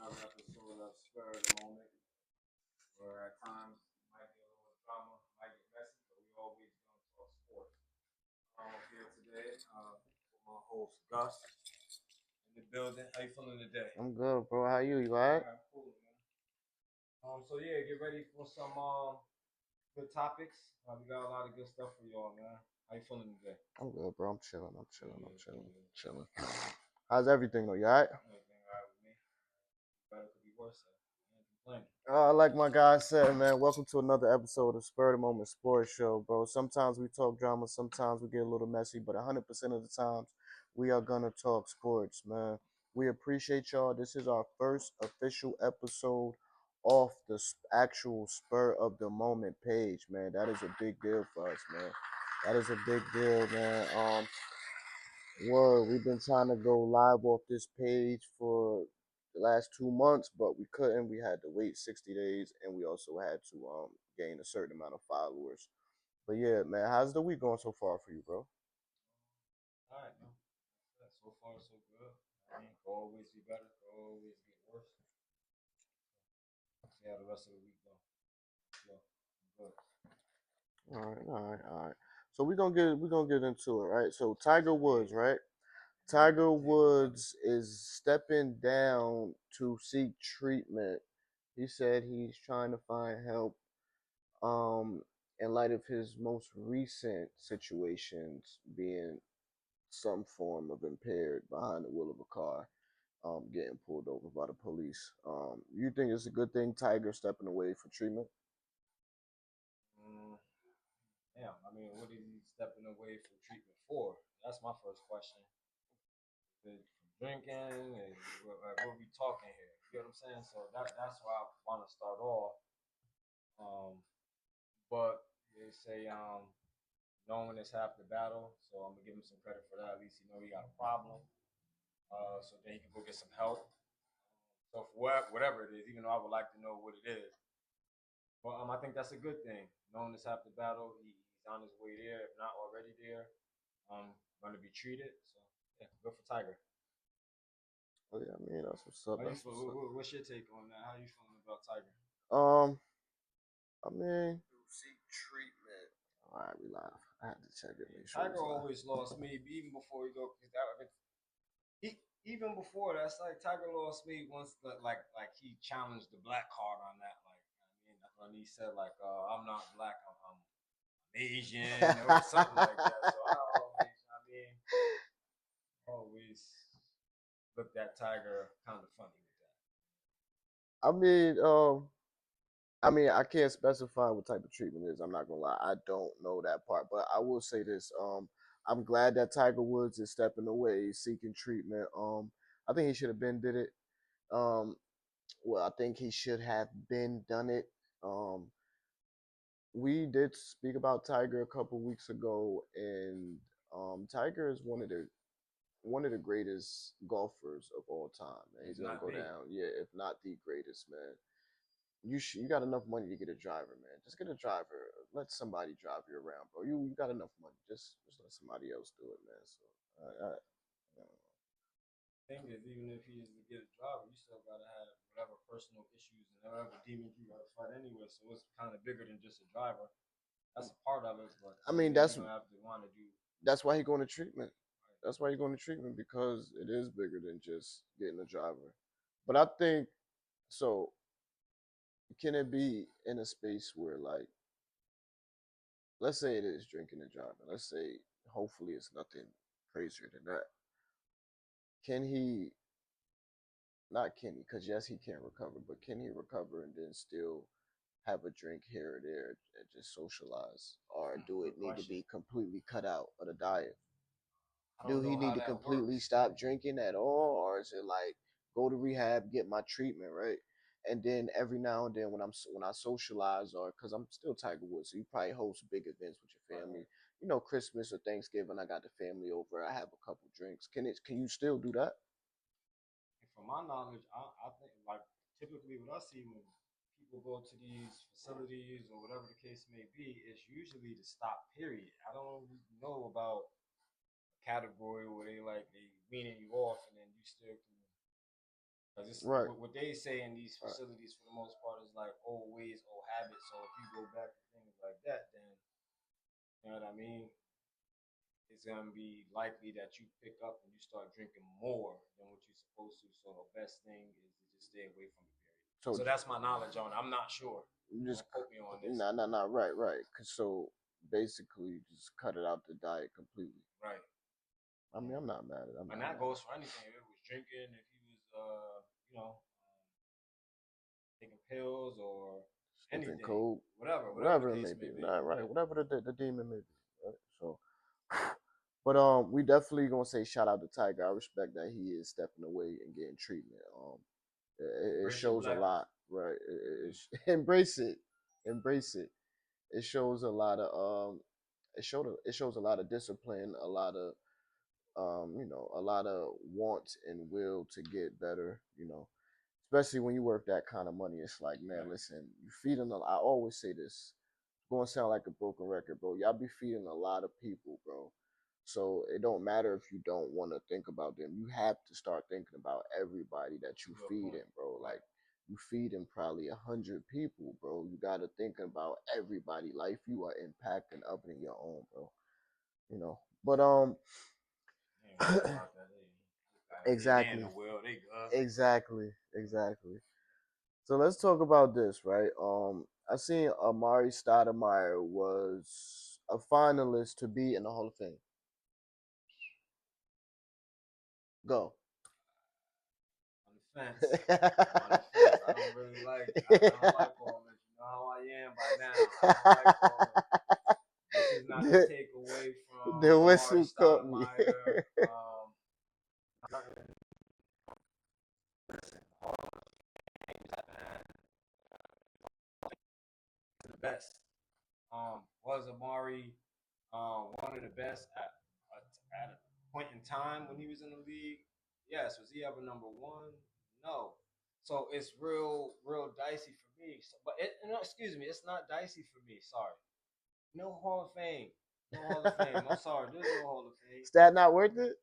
another episode of Spur of the Moment, where at times it might be a little drama, might get messy, but we always gonna talk sports. Here today with my host Gus in the building. How you feeling today? I'm good, bro. How you? You alright? All right, cool, man. So yeah, get ready for some good topics. We got a lot of good stuff for y'all, man. How you feeling today? I'm good, bro. I'm chilling. I'm Good, chilling. I'm good, chilling. good. Chilling. How's everything though? You alright? Everything all right with me? Better could be worse. I ain't complaining. Like my guy said, man, welcome to another episode of Spur of the Moment Sports Show, bro. Sometimes we talk drama, sometimes we get a little messy, but 100% of the times we are gonna talk sports, man. We appreciate y'all. This is our first official episode off the actual Spur of the Moment page, man. That is a big deal for us, man. That is a big deal, man. Word, we've been trying to go live off this page for the last 2 months, but we couldn't. We had to wait 60 days, and we also had to gain a certain amount of followers. But yeah, man, how's the week going so far for you, bro? All right, man. So far, so good. I mean, could always be better. Could always get worse. See how the rest of the week go. Yeah, good. All right. So we're gonna get into it, right? So Tiger Woods, right? Tiger Woods is stepping down to seek treatment. He said he's trying to find help um, in light of his most recent situations being some form of impaired behind the wheel of a car, getting pulled over by the police. You think it's a good thing Tiger stepping away for treatment? Mm, yeah, I mean, what is he stepping away from treatment for? That's my first question. Is it from drinking? And what we talking here? You know what I'm saying? So that's why I want to start off. Um, but they say knowing is half the battle, so I'm gonna give him some credit for that. At least he know he got a problem. So then he can go get some help. So for whatever it is, even though I would like to know what it is, but I think that's a good thing. Knowing this half the battle, he's on his way there, if not already there. Going to be treated. So yeah, good for Tiger. Oh yeah, I mean that's what's up. How you That's feel? what's up. What's your take on that? How you feeling about Tiger? Um, I mean, seek treatment. All right, we live. I had to check it, Yeah, make sure Tiger it's live. always lost me even before he go. Even before that's like Tiger lost me once. Like he challenged the black card on that. Like I mean, when he said like I'm not black, I'm Asian or something like that. So I mean, always looked at Tiger kind of funny with that. I mean, um, I can't specify what type of treatment it is. I'm not gonna lie. I don't know that part, but I will say this. I'm glad that Tiger Woods is stepping away, seeking treatment. I think he should have been did it. Um, well, I think he should have been done it. Um, we did speak about Tiger a couple weeks ago, and Tiger is one of the greatest golfers of all time. Man. He's He's gonna not go the. down, yeah, if not the greatest, man. You got enough money to get a driver, man. Just get a driver. Let somebody drive you around, bro. You got enough money. Just let somebody else do it, man. So, I Thing is, even if he is to get a driver, you still gotta have whatever personal issues and whatever demons you gotta fight anyway. So it's kind of bigger than just a driver. That's a part of it, but I same mean thing you're gonna have to want to do. that's why he going to treatment. Right. That's why he going to treatment because it is bigger than just getting a driver. But I think so. Can it be in a space where like, let's say it is drinking and driving. Let's say hopefully it's nothing crazier than that. Can he not can he? Because yes, he can recover, but can he recover and then still have a drink here or there and just socialize, or do it Good need to question. be completely cut out of the diet? I Do don't he know need how to that completely works. stop drinking at all, or is it like go to rehab, get my treatment right, and then every now and then when I socialize, or because I'm still Tiger Woods, so you probably host big events with your Right, family. right. You know, Christmas or Thanksgiving, I got the family over. I have a couple drinks. Can you still do that? And from my knowledge, I think like typically what I see when people go to these facilities or whatever the case may be, it's usually the stop period. I don't know about a category where they weaning you off and then you still can Because Right. what they say in these Right. facilities for the most part is like old ways, old habits. So if you go back to things like that, then you know what I mean. It's gonna be likely that you pick up and you start drinking more than what you're supposed to. So the best thing is to just stay away from it. Period. So that's my knowledge on it. I'm not sure. Just don't quote me on this. nah. Right. So basically, just cut it out the diet completely. Right. I mean, I'm not mad at it. And that goes for anything. If it was drinking, if he was, you know, taking pills or anything, cold, whatever the it case may be. may be. Nah, right, whatever the demon may be. Right? So, but we definitely gonna say shout out to Tiger. I respect that he is stepping away and getting treatment. It shows a lot, right? Embrace it, embrace it. It shows a lot of it shows a lot of discipline, a lot of a lot of want and will to get better. Especially when you work that kind of money. It's like, man, listen, you feeding a. I always say this. It's gonna sound like a broken record, bro. Y'all be feeding a lot of people, bro. So it don't matter if you don't want to think about them. You have to start thinking about everybody that you feeding, bro. Like you feeding probably 100 people, bro. You gotta think about everybody' life you are impacting up in your own, bro. But exactly. Exactly. So let's talk about this, right? I seen Amari Stoudemire was a finalist to be in the Hall of Fame. Go. On the fence. On the fence. I don't really like. I don't like Coleman. You know how I am by now. I don't like Coleman. This is not to take away from the whistle Amari caught me. The best. Was Amari one of the best at a point in time when he was in the league? Yes. Was he ever number one? No. So it's real dicey for me. So, but no, excuse me, it's not dicey for me. Sorry. No Hall of Fame. No Hall of Fame. I'm sorry. There's no Hall of Fame. Is that not worth it?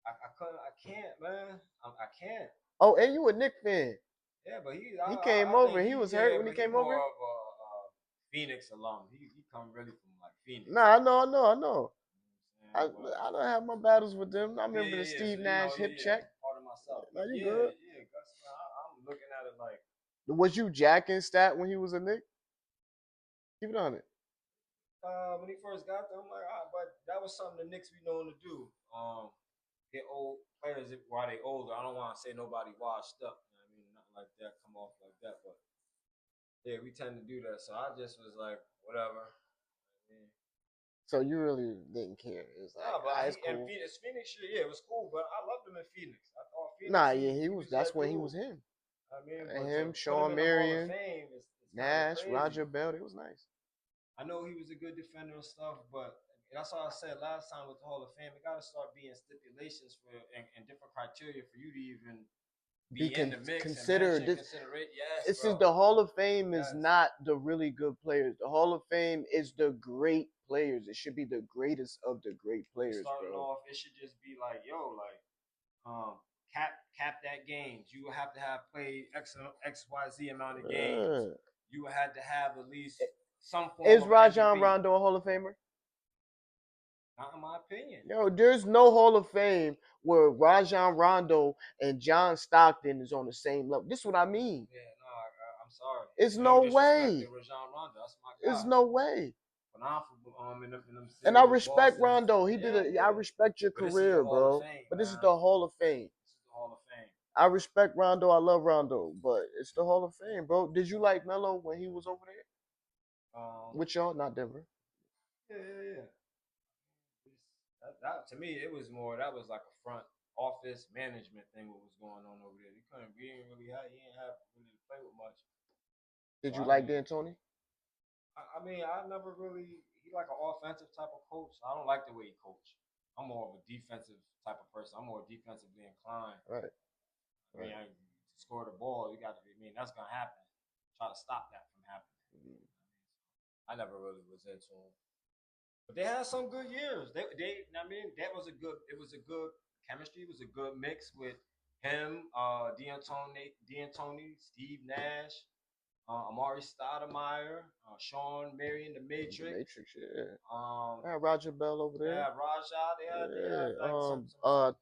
I couldn't. I can't, man. I can't. Oh, and you a Nick fan? Yeah, but he came over. He was hurt when he came over. More of a Phoenix alum. He come really from like Phoenix. Nah, I know. I don't have my battles with them. I remember the Steve Nash hip check. Part of myself. No, you good? Yeah. I'm looking at it like. Was you jacking Stat when he was a Nick? Keep it on it. When he first got there, I'm like, but that was something the Knicks be known to do. Get old players while they older. I don't want to say nobody washed up. You know what I mean, nothing like that come off like that. But yeah, we tend to do that. So I just was like, whatever. So you really didn't care? It was like, but it's cool. And Phoenix, yeah, it was cool. But I loved him in Phoenix. I thought Phoenix. He was. That's when he was him. I mean, and him, Sean Marion, Nash, Roger Bell. It was nice. I know he was a good defender and stuff, but that's all I said last time with the Hall of Fame. It got to start being stipulations for and different criteria for you to even be in the mix. Considered. Yes, this is the Hall of Fame is not the really good players. The Hall of Fame is the great players. It should be the greatest of the great players. Starting off, it should just be like, cap that games. You would have to have played XYZ amount of games. You would have to have at least some form. Is Rajon Rondo a Hall of Famer? Not in my opinion. Yo, there's no Hall of Fame where Rajon Rondo and John Stockton is on the same level. This is what I mean. Yeah, no, I'm sorry. It's no way. Rajon Rondo, that's my guy. It's no way. And I respect Rondo. I respect your career, bro. But this is the Hall of Fame. This is the Hall of Fame. I respect Rondo. I love Rondo, but it's the Hall of Fame, bro. Did you like Melo when he was over there? With y'all, not Denver. Yeah. That to me, it was more. That was like a front office management thing. What was going on over there? He didn't really have really to play with much. Did you like D'Antoni? I mean, I never really. He like an offensive type of coach. I don't like the way he coached. I'm more of a defensive type of person. I'm more defensively inclined. Right. I mean, to score the ball, you got to. I mean, that's gonna happen. Try to stop that from happening. Mm-hmm. I never really was into him, but they had some good years. I mean, that was a good. It was a good chemistry. It was a good mix with him, D'Antoni, Steve Nash, Amari Stoudemire, Sean Marion, the The Matrix. Matrix, yeah. Um, Roger Bell over they there. had Raja. They had Yeah. like some.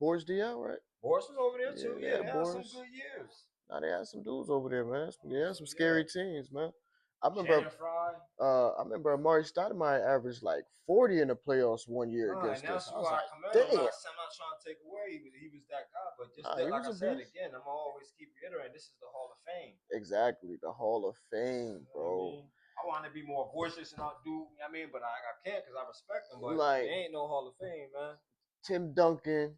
Boris DL, right? Boris was over there Yeah, too. they Yeah, had they had some Boris. good years. Now they had some dudes over there, man. They had So some yeah, scary teams, man. I remember Shannon Fry. I remember Amari Stoudemire averaged like 40 in the playoffs one year No, and against us. that's I who was I like, commend him. damn. I'm not trying to take away. He was that guy, but just Nah, that, he like was I a said beast. again, I'm gonna always keep reiterating. This is the Hall of Fame. Exactly. The Hall of Fame, You know what I bro. mean? I want to be more voiceless and I'll do. You know what I mean, but I can't because I respect him. But Like there ain't no Hall of Fame, man. Tim Duncan,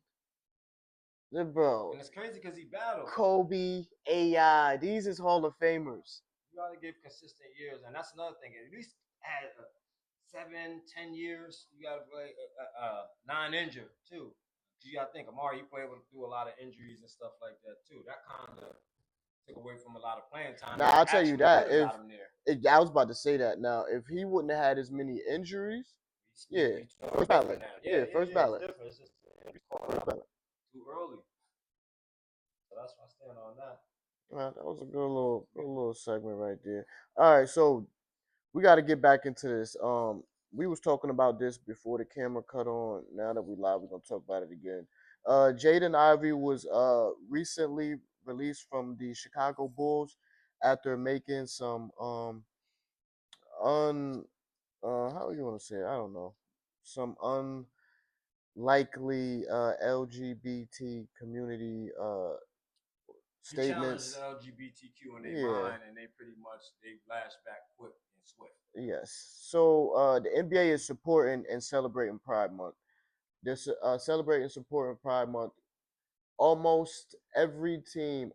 bro. And it's crazy because he battled. Kobe, AI. These is Hall of Famers. You gotta give consistent years, and that's another thing. At least add 7, 10 years. You gotta play non-injured too. You gotta think Amari, he played through a lot of injuries and stuff like that too. That kind of took away from a lot of playing time. Now I'll That tell you actually that would have got him there. I was about to say that. Now, if he wouldn't have had as many injuries, yeah, first ballot. Yeah, first ballot. It's different. It's just First ballot. too early. So that's why I stand on that. That was a good little segment right there. All right, so we got to get back into this. We was talking about this before the camera cut on. Now that we live, we're gonna talk about it again. Jaden Ivey was recently released from the Chicago Bulls after making some un how you want to say it? I don't know, some unlikely LGBT community He challenged statements. the LGBTQ in their Yeah. mind, and they flash back quick and swift. Yes. So the NBA is supporting and celebrating Pride Month. They're celebrating and supporting Pride Month. Almost every team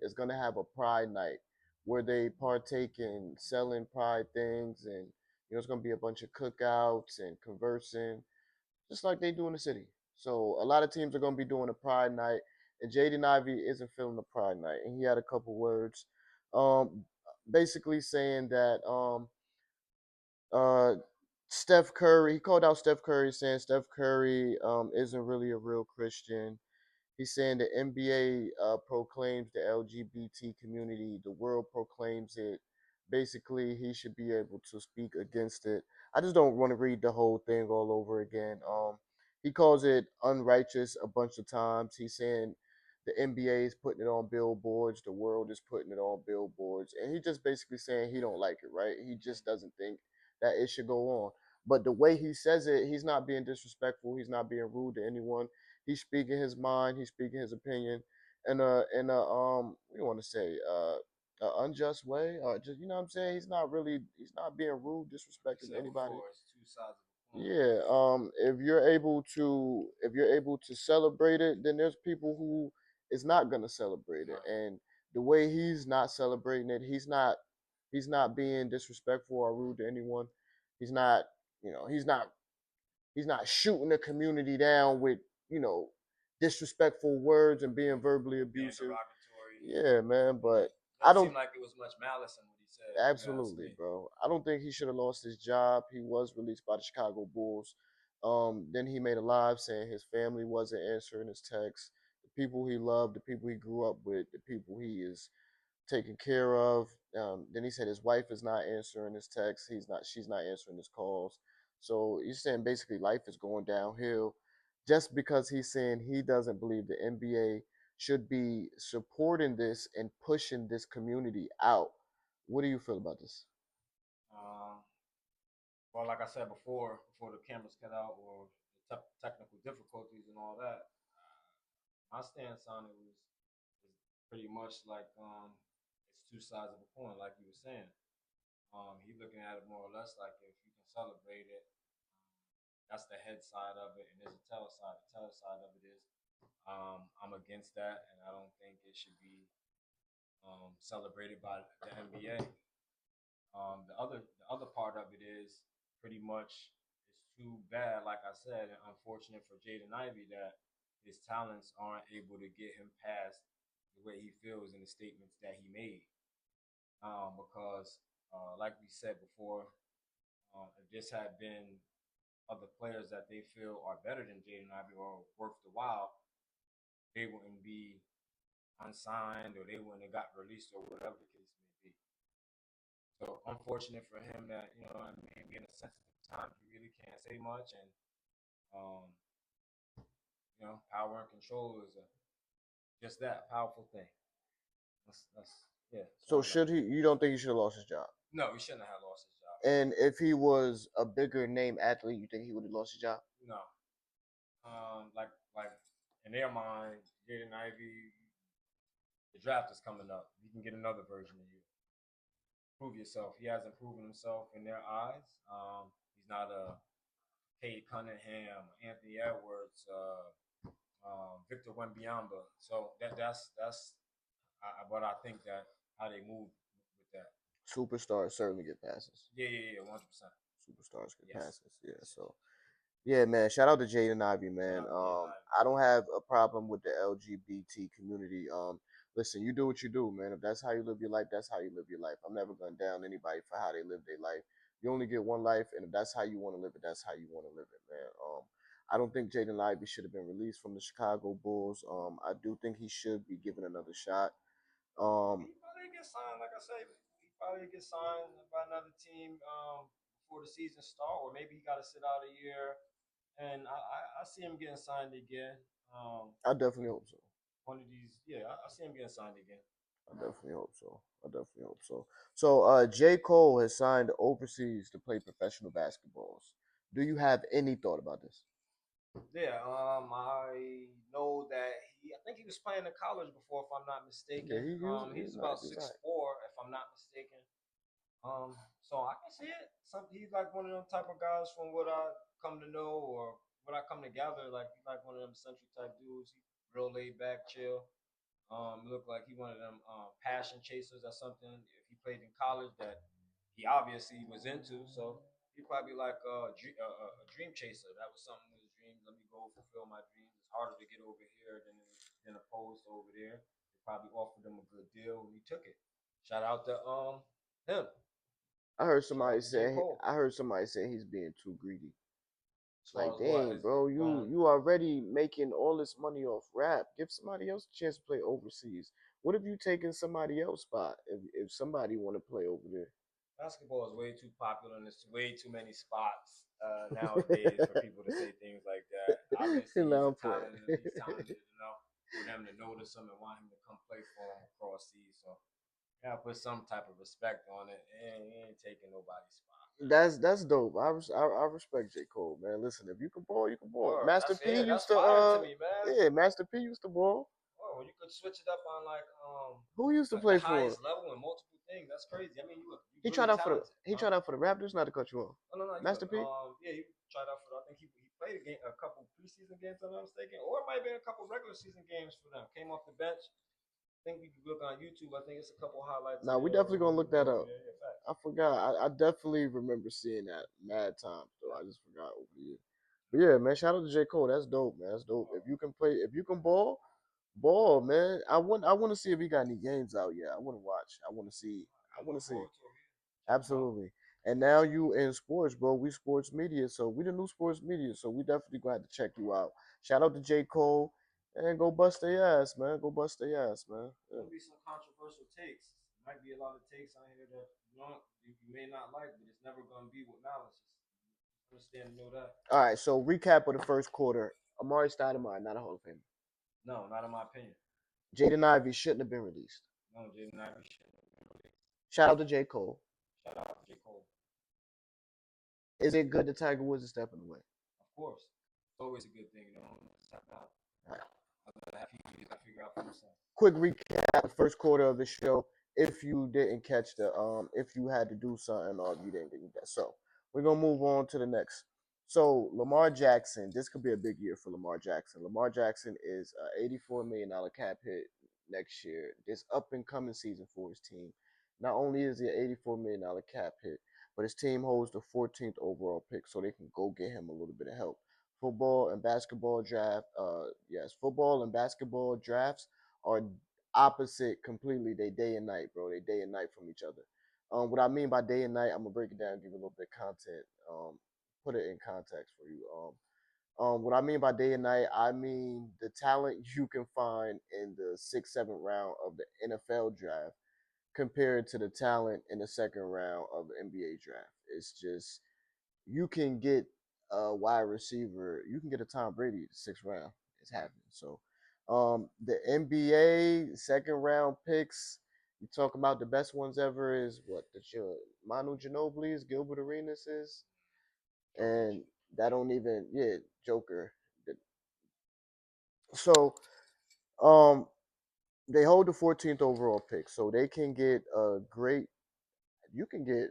is gonna have a Pride night where they partake in selling Pride things, and it's gonna be a bunch of cookouts and conversing, just like they do in the city. So a lot of teams are gonna be doing a Pride night, and Jaden Ivey isn't feeling the Pride night, and he had a couple words, um, basically saying that uh, Steph Curry. He called out Steph Curry, saying Steph Curry isn't really a real Christian. He's saying the NBA proclaims the LGBT community, the world proclaims it. Basically, he should be able to speak against it. I just don't want to read the whole thing all over again. He calls it unrighteous a bunch of times. He's saying the NBA is putting it on billboards, the world is putting it on billboards, and he just basically saying he don't like it, right? He just doesn't think that it should go on. But the way he says it, he's not being disrespectful. He's not being rude to anyone. He's speaking his mind. He's speaking his opinion, in a what do you want to say, a unjust way, or just what I'm saying. He's not being rude, Like you disrespecting said anybody. before, it's two sides of a coin. Yeah. If you're able to celebrate it, then there's people who is not gonna celebrate it, Right. and the way he's not celebrating it, he's not being disrespectful or rude to anyone. He's not, he's not shooting the community down with, you know, disrespectful words and being verbally Being abusive. derogatory. Yeah, man, but I Doesn't don't seem like it was much malice in what he said. absolutely, bro. I don't think he should have lost his job. He was released by the Chicago Bulls. Then he made a live saying his family wasn't answering his texts. The people he loved, the people he grew up with, the people he is taken care of. Then he said his wife is not answering his texts. She's not answering his calls. So he's saying basically life is going downhill, just because he's saying he doesn't believe the NBA should be supporting this and pushing this community out. What do you feel about this? Um, well, like I said before the cameras cut out or the technical difficulties and all that, my stance on it is pretty much like it's two sides of a coin, like you were saying. He's looking at it more or less like if you can celebrate it, that's the head side of it, and there's a tail side. The tail side of it is I'm against that, and I don't think it should be celebrated by the NBA. The other part of it is pretty much it's too bad, like I said, and unfortunate for Jaden Ivey that his talents aren't able to get him past the way he feels in the statements that he made. Because, like we said before, if this had been other players that they feel are better than Jaden Ivey or worth the while, they wouldn't be unsigned or they wouldn't have got released or whatever the case may be. So unfortunate for him that, I mean, being a sensitive time, you really can't say much. And um, power and control is just that powerful thing. That's yeah. That's So what I like. should he? You don't think he should have lost his job? No, he shouldn't have lost his job. And if he was a bigger name athlete, you think he would have lost his job? No. Like in their mind, Jaden Ivey, the draft is coming up. You can get another version of you. Prove yourself. He hasn't proven himself in their eyes. He's not a Cade Cunningham, Anthony Edwards, Victor Wembanyama. So that's what I think that how they move with that. Superstars certainly get passes. Yeah, 100%. Superstars get Yes. passes. Yeah, so yeah, man. Shout out to Jaden Ivey, man. I don't have a problem with the LGBT community. Listen, you do what you do, man. If that's how you live your life, that's how you live your life. I'm never gonna down anybody for how they live their life. You only get one life, and if that's how you want to live it, that's how you want to live it, man. I don't think Jaden Ivey should have been released from the Chicago Bulls. I do think he should be given another shot. He probably get signed, like I said. He probably get signed by another team before the season start, or maybe he got to sit out a year. And I see him getting signed again. I definitely hope so. One of these, yeah, I see him getting signed again. I definitely hope so. I definitely hope so. So, J. Cole has signed overseas to play professional basketballs. Do you have any thought about this? Yeah, I know that I think he was playing in college before, if I'm not mistaken. Yeah, he's about 6'4", if I'm not mistaken. So I can see it. He's like one of them type of guys from what I come to know or what I come to gather. Like he's like one of them century type dudes. He real laid back, chill. Looked like he one of them passion chasers or something. If he played in college, that he obviously was into. So he probably like a dream chaser. That was something with his dreams. Let me go fulfill my dreams. It's harder to get over here than opposed to over there. They probably offered him a good deal and he took it. Shout out to him. I heard somebody say he's being too greedy. As Like, far as what dang, is bro, going, you already making all this money off rap. Give somebody else a chance to play overseas. What if you taking somebody else's spot if somebody want to play over there? basketball is way too popular and there's way too many spots nowadays for people to say things like that. Obviously, Now I'm playing. he's talented enough for them to notice him and want him to come play for them across seas. So, yeah, put some type of respect on it. And he ain't taking nobody's spot. That's dope. I respect J. Cole, man. Listen, if you can ball, you can ball. Word, Master P that's used to fire to me, man. yeah, Master P used to ball. Oh, you could switch it up on like Who used to the play for? highest level and multiple things. That's crazy. I mean, you He really tried out talented. tried out for the Raptors. Not to cut you off. No. Master P. Yeah, he tried out for. I think he played a couple preseason games, if I'm not mistaken, or it might have been a couple regular season games for them. Came off the bench. I think we could look on YouTube. I think it's a couple highlights. Now we definitely gonna look that up. Yeah, I forgot. I definitely remember seeing that mad times though. I just forgot over the years. But yeah, man, shout out to J. Cole. That's dope, man. That's dope. If you can play, if you can ball, man. I want to see if he got any games out yet. I want to watch. I want to see. I want to see. Absolutely. And now you in sports, bro. We sports media, so we the new sports media, so we definitely going to check you out. Shout out to J. Cole, and go bust their ass, man. Go bust their ass, man. Yeah. There'll be some controversial takes. Might be a lot of takes on here that you may not like, but it's never gonna be with malice. Understand and know that. All right, so recap of the first quarter. Amari Stoudemire, not a Hall of Famer. No, not in my opinion. Jaden Ivey shouldn't have been released. No, Jaden Ivey shouldn't have been released. Shout out to J. Cole. Shout out to J. Cole. Is it good that Tiger Woods is stepping away? Of course. It's always a good thing, step out. All right. He's got to figure out for himself. Quick recap, the first quarter of the show. If you didn't catch if you had to do something or if you didn't get that. So we're gonna move on to the next. So Lamar Jackson, this could be a big year for Lamar Jackson. Lamar Jackson is a $84 million cap hit next year. This up and coming season for his team. Not only is he an $84 million cap hit, but his team holds the 14th overall pick, so they can go get him a little bit of help. Football and basketball drafts are opposite completely. They day and night, bro. They day and night from each other. What I mean by day and night, I'm gonna break it down, give you a little bit of content, put it in context for you. What I mean by day and night, I mean the talent you can find in the sixth, seventh round of the NFL draft compared to the talent in the second round of the NBA draft. It's just you can get a wide receiver, you can get a Tom Brady the sixth round. It's happening. So, the NBA second round picks. You talk about the best ones ever is what the Manu Ginobili's, Gilbert Arenas is, Jokic. and that don't even Joker. So, um, they hold the 14th overall pick, so they can get a great. You can get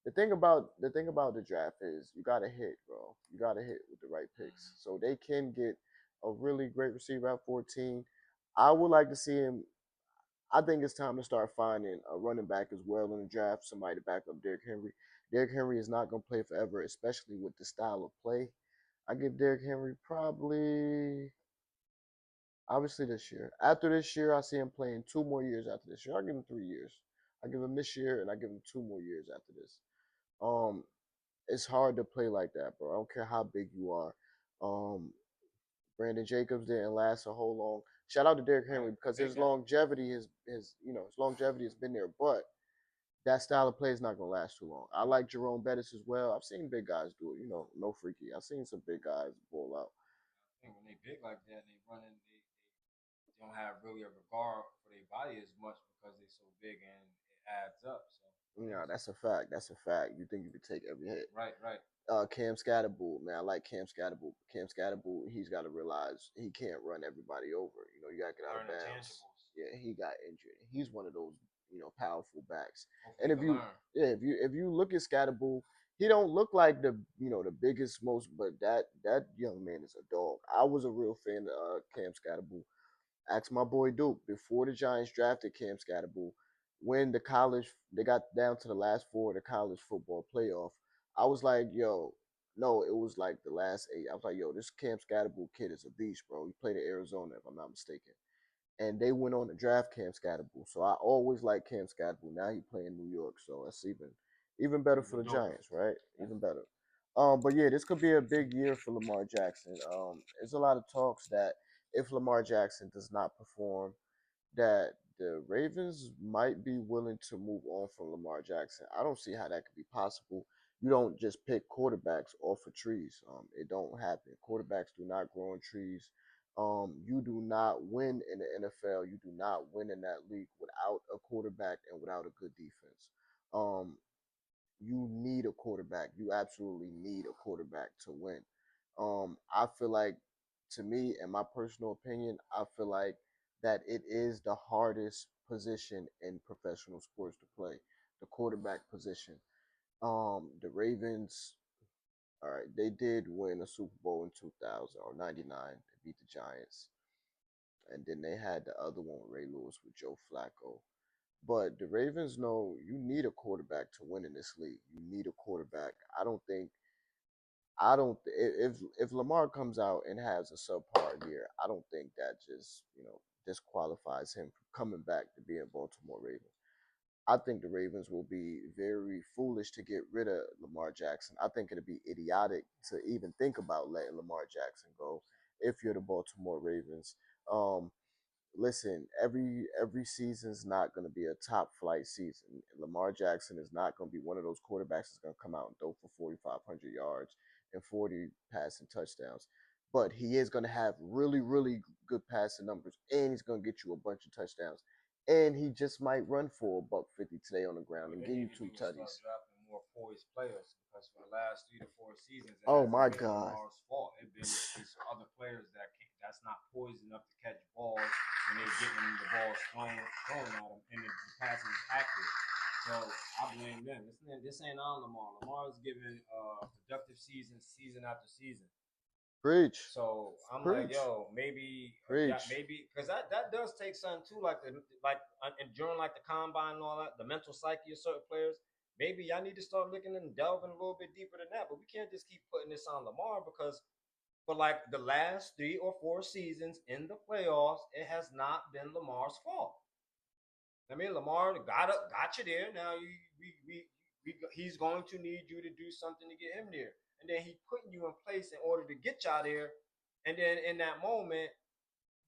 the thing about the draft is you gotta hit, bro. You gotta hit with the right picks, so they can get a really great receiver at 14. I would like to see him. I think it's time to start finding a running back as well in the draft, somebody to back up Derrick Henry. Derrick Henry is not gonna play forever, especially with the style of play. I give Derrick Henry probably obviously this year. After this year, I see him playing 2 more years after this year. I give him 3 years. I give him this year and I give him 2 more years after this. Um, it's hard to play like that, bro. I don't care how big you are. Um, Brandon Jacobs didn't last a whole long. Shout out to Derrick Henry because his longevity has been there, but that style of play is not gonna last too long. I like Jerome Bettis as well. I've seen big guys do it, no freaky. I've seen some big guys ball out. I think when they big like that, they running, they don't have really a regard for their body as much because they're so big and it adds up. So Yeah, that's a fact. That's a fact. You think you could take every hit. right, right. Cam Scatterbull, man, I like Cam Scatterbull. Cam Scatterbull, he's got to realize he can't run everybody over. You got to get out of Learn the bounds. tangibles. Yeah, he got injured. He's one of those, powerful backs. Hopefully And he if can you, learn. yeah, if you look at Scatterbull, he don't look like the biggest most, but that young man is a dog. I was a real fan of Cam Scatterbull. Asked my boy Duke before the Giants drafted Cam Scatterbull when they got down to the last four of the college football playoff. I was like, yo, no, it was like the last eight. I was like, yo, this Cam Scatterbull kid is a beast, bro. He played at Arizona, if I'm not mistaken. And they went on to draft Cam Scatterbull. So I always like Cam Scatterbull. Now he playing in New York, so that's even better for the Giants, right? Even better. But yeah, this could be a big year for Lamar Jackson. There's a lot of talks that if Lamar Jackson does not perform, that the Ravens might be willing to move on from Lamar Jackson. I don't see how that could be possible. You don't just pick quarterbacks off of trees. It don't happen. Quarterbacks do not grow on trees. You do not win in the NFL. You do not win in that league without a quarterback and without a good defense. Um, you need a quarterback. You absolutely need a quarterback to win. I feel like, to me, in my personal opinion, I feel like that it is the hardest position in professional sports to play, the quarterback position. The Ravens, all right, they did win a Super Bowl in 2000 or 99. They beat the Giants. And then they had the other one with Ray Lewis with Joe Flacco. But the Ravens know you need a quarterback to win in this league. You need a quarterback. I don't if Lamar comes out and has a subpar year, I don't think that just disqualifies him from coming back to be in Baltimore Ravens. I think the Ravens will be very foolish to get rid of Lamar Jackson. I think it'd be idiotic to even think about letting Lamar Jackson go if you're the Baltimore Ravens. Um, Listen, every season's not going to be a top flight season. Lamar Jackson is not going to be one of those quarterbacks that's going to come out and throw for 4,500 yards and 40 passing touchdowns. But he is going to have really, really good passing numbers, and he's going to get you a bunch of touchdowns. And he just might run for a buck 50 today on the ground and They give you need to two do is start tutties. drafting more poised players because for the last 3 to 4 seasons, it Oh hasn't my been God. Lamar's fault. It's been these other players that's not poised enough to catch balls when they're getting the balls thrown at them and the pass is accurate. So I blame them. This ain't on Lamar. Lamar is giving productive season after season. Preach. So I'm like, Preach. yo, maybe, yeah, Preach. maybe, because that does take something too, and during like the combine and all that, the mental psyche of certain players. Maybe y'all need to start looking and delving a little bit deeper than that. But we can't just keep putting this on Lamar because for like the last 3 or 4 seasons in the playoffs, it has not been Lamar's fault. I mean, Lamar got you there. Now he's going to need you to do something to get him there. and then he putting you in place in order to get y'all there. And then in that moment,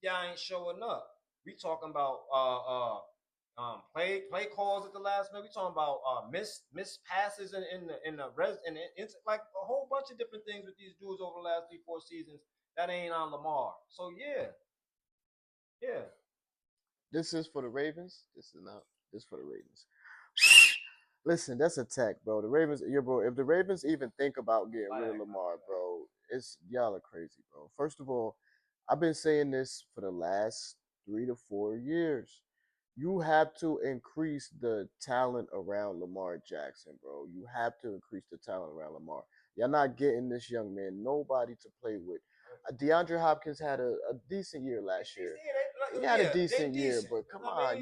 y'all ain't showing up. We talking about play calls at the last minute. We talking about miss passes in the res and it's like a whole bunch of different things with these dudes over the last 3-4 seasons that ain't on Lamar. So yeah. This is for the Ravens. This is not. This is for the Ravens. Listen, that's a tech, bro. The Ravens, yeah, bro. If the Ravens even think about getting rid of Lamar, bro, it's y'all are crazy, bro. First of all, I've been saying this for the last 3 to 4 years. You have to increase the talent around Lamar Jackson, bro. You have to increase the talent around Lamar. Y'all not getting this young man nobody to play with. DeAndre Hopkins had a decent year last year. He had a decent year, but come on,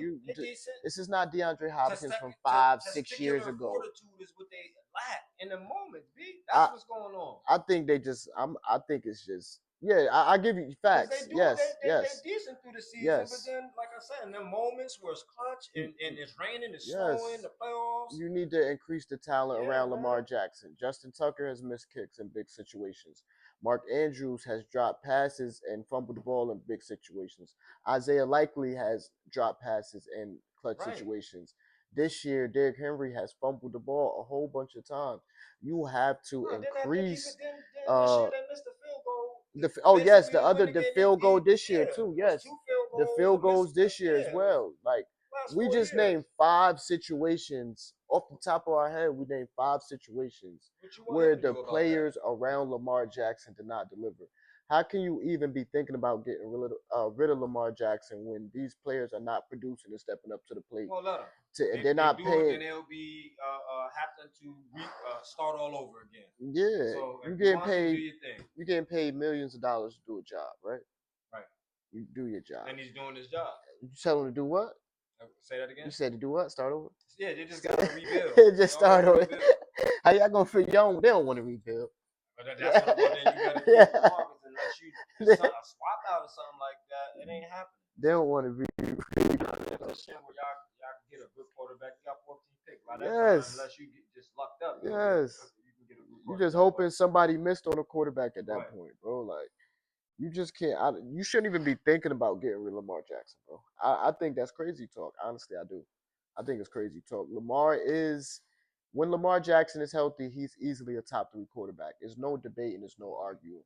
this is not DeAndre Hopkins from 5-6 years ago. Fortitude is what they lack in the moment, B. That's what's going on. I think they just. I think it's just. Yeah, I give you facts. Yes. They're decent through the season, but then, like I said, in the moments where it's clutch and it's raining, it's snowing, the playoffs. You need to increase the talent around Lamar Jackson. Justin Tucker has missed kicks in big situations. Mark Andrews has dropped passes and fumbled the ball in big situations. Isaiah Likely has dropped passes in clutch situations. This year, Derrick Henry has fumbled the ball a whole bunch of times. You have to increase. This year they missed the field goal. The field goal this year too. Yes, the field goals this year as well. Like we just named 5 situations off the top of our head. We named 5 situations where the players around Lamar Jackson did not deliver. How can you even be thinking about getting rid of Lamar Jackson when these players are not producing and stepping up to the plate? Well, let them. They're not paying. And they'll be having to start all over again. Yeah, so you getting paid. You getting paid millions of dollars to do a job, right? Right. You do your job. And he's doing his job. You tell him to do what? Say that again. You said to do what? Start over. Yeah, they just gotta rebuild. Just start over. How y'all gonna fit young? They don't want to rebuild. But that's what you gotta do. Unless you swap out or something like that, it ain't happening. They don't want to rebuild. That's shit where y'all can get a good quarterback. You got 14 picks by that time, unless you get just lucked up. Yes. You just hoping somebody missed on a quarterback at that point, bro. Like you just can't. You shouldn't even be thinking about getting rid of Lamar Jackson, bro. I think that's crazy talk. Honestly, I do. I think it's crazy talk. When Lamar Jackson is healthy, he's easily a top 3 quarterback. There's no debate and there's no arguing.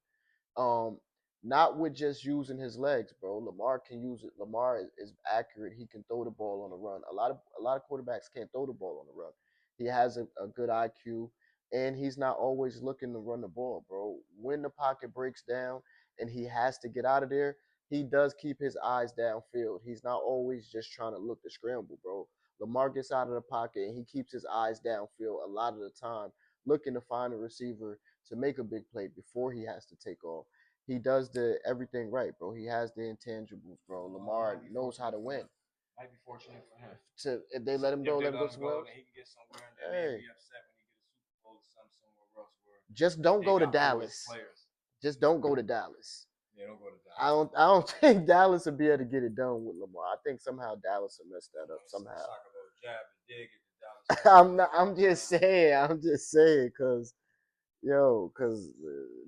Not with just using his legs, bro. Lamar can use it. Lamar is accurate. He can throw the ball on the run. A lot of quarterbacks can't throw the ball on the run. He has a good IQ, and he's not always looking to run the ball, bro. When the pocket breaks down and he has to get out of there, he does keep his eyes downfield. He's not always just trying to look to scramble, bro. Lamar gets out of the pocket and he keeps his eyes downfield a lot of the time, looking to find a receiver to make a big play before he has to take off. He does everything right, bro. He has the intangibles, bro. Lamar knows how to win. Might be fortunate for him. If they let him go, let him go somewhere else. He can get somewhere and then maybe be upset when he gets a Super Bowl or somewhere else. Just don't go to Dallas. Just don't go to Dallas. Yeah, don't go to Dallas. I don't think Dallas will be able to get it done with Lamar. I think somehow Dallas will mess that up somehow. I'm just saying, cause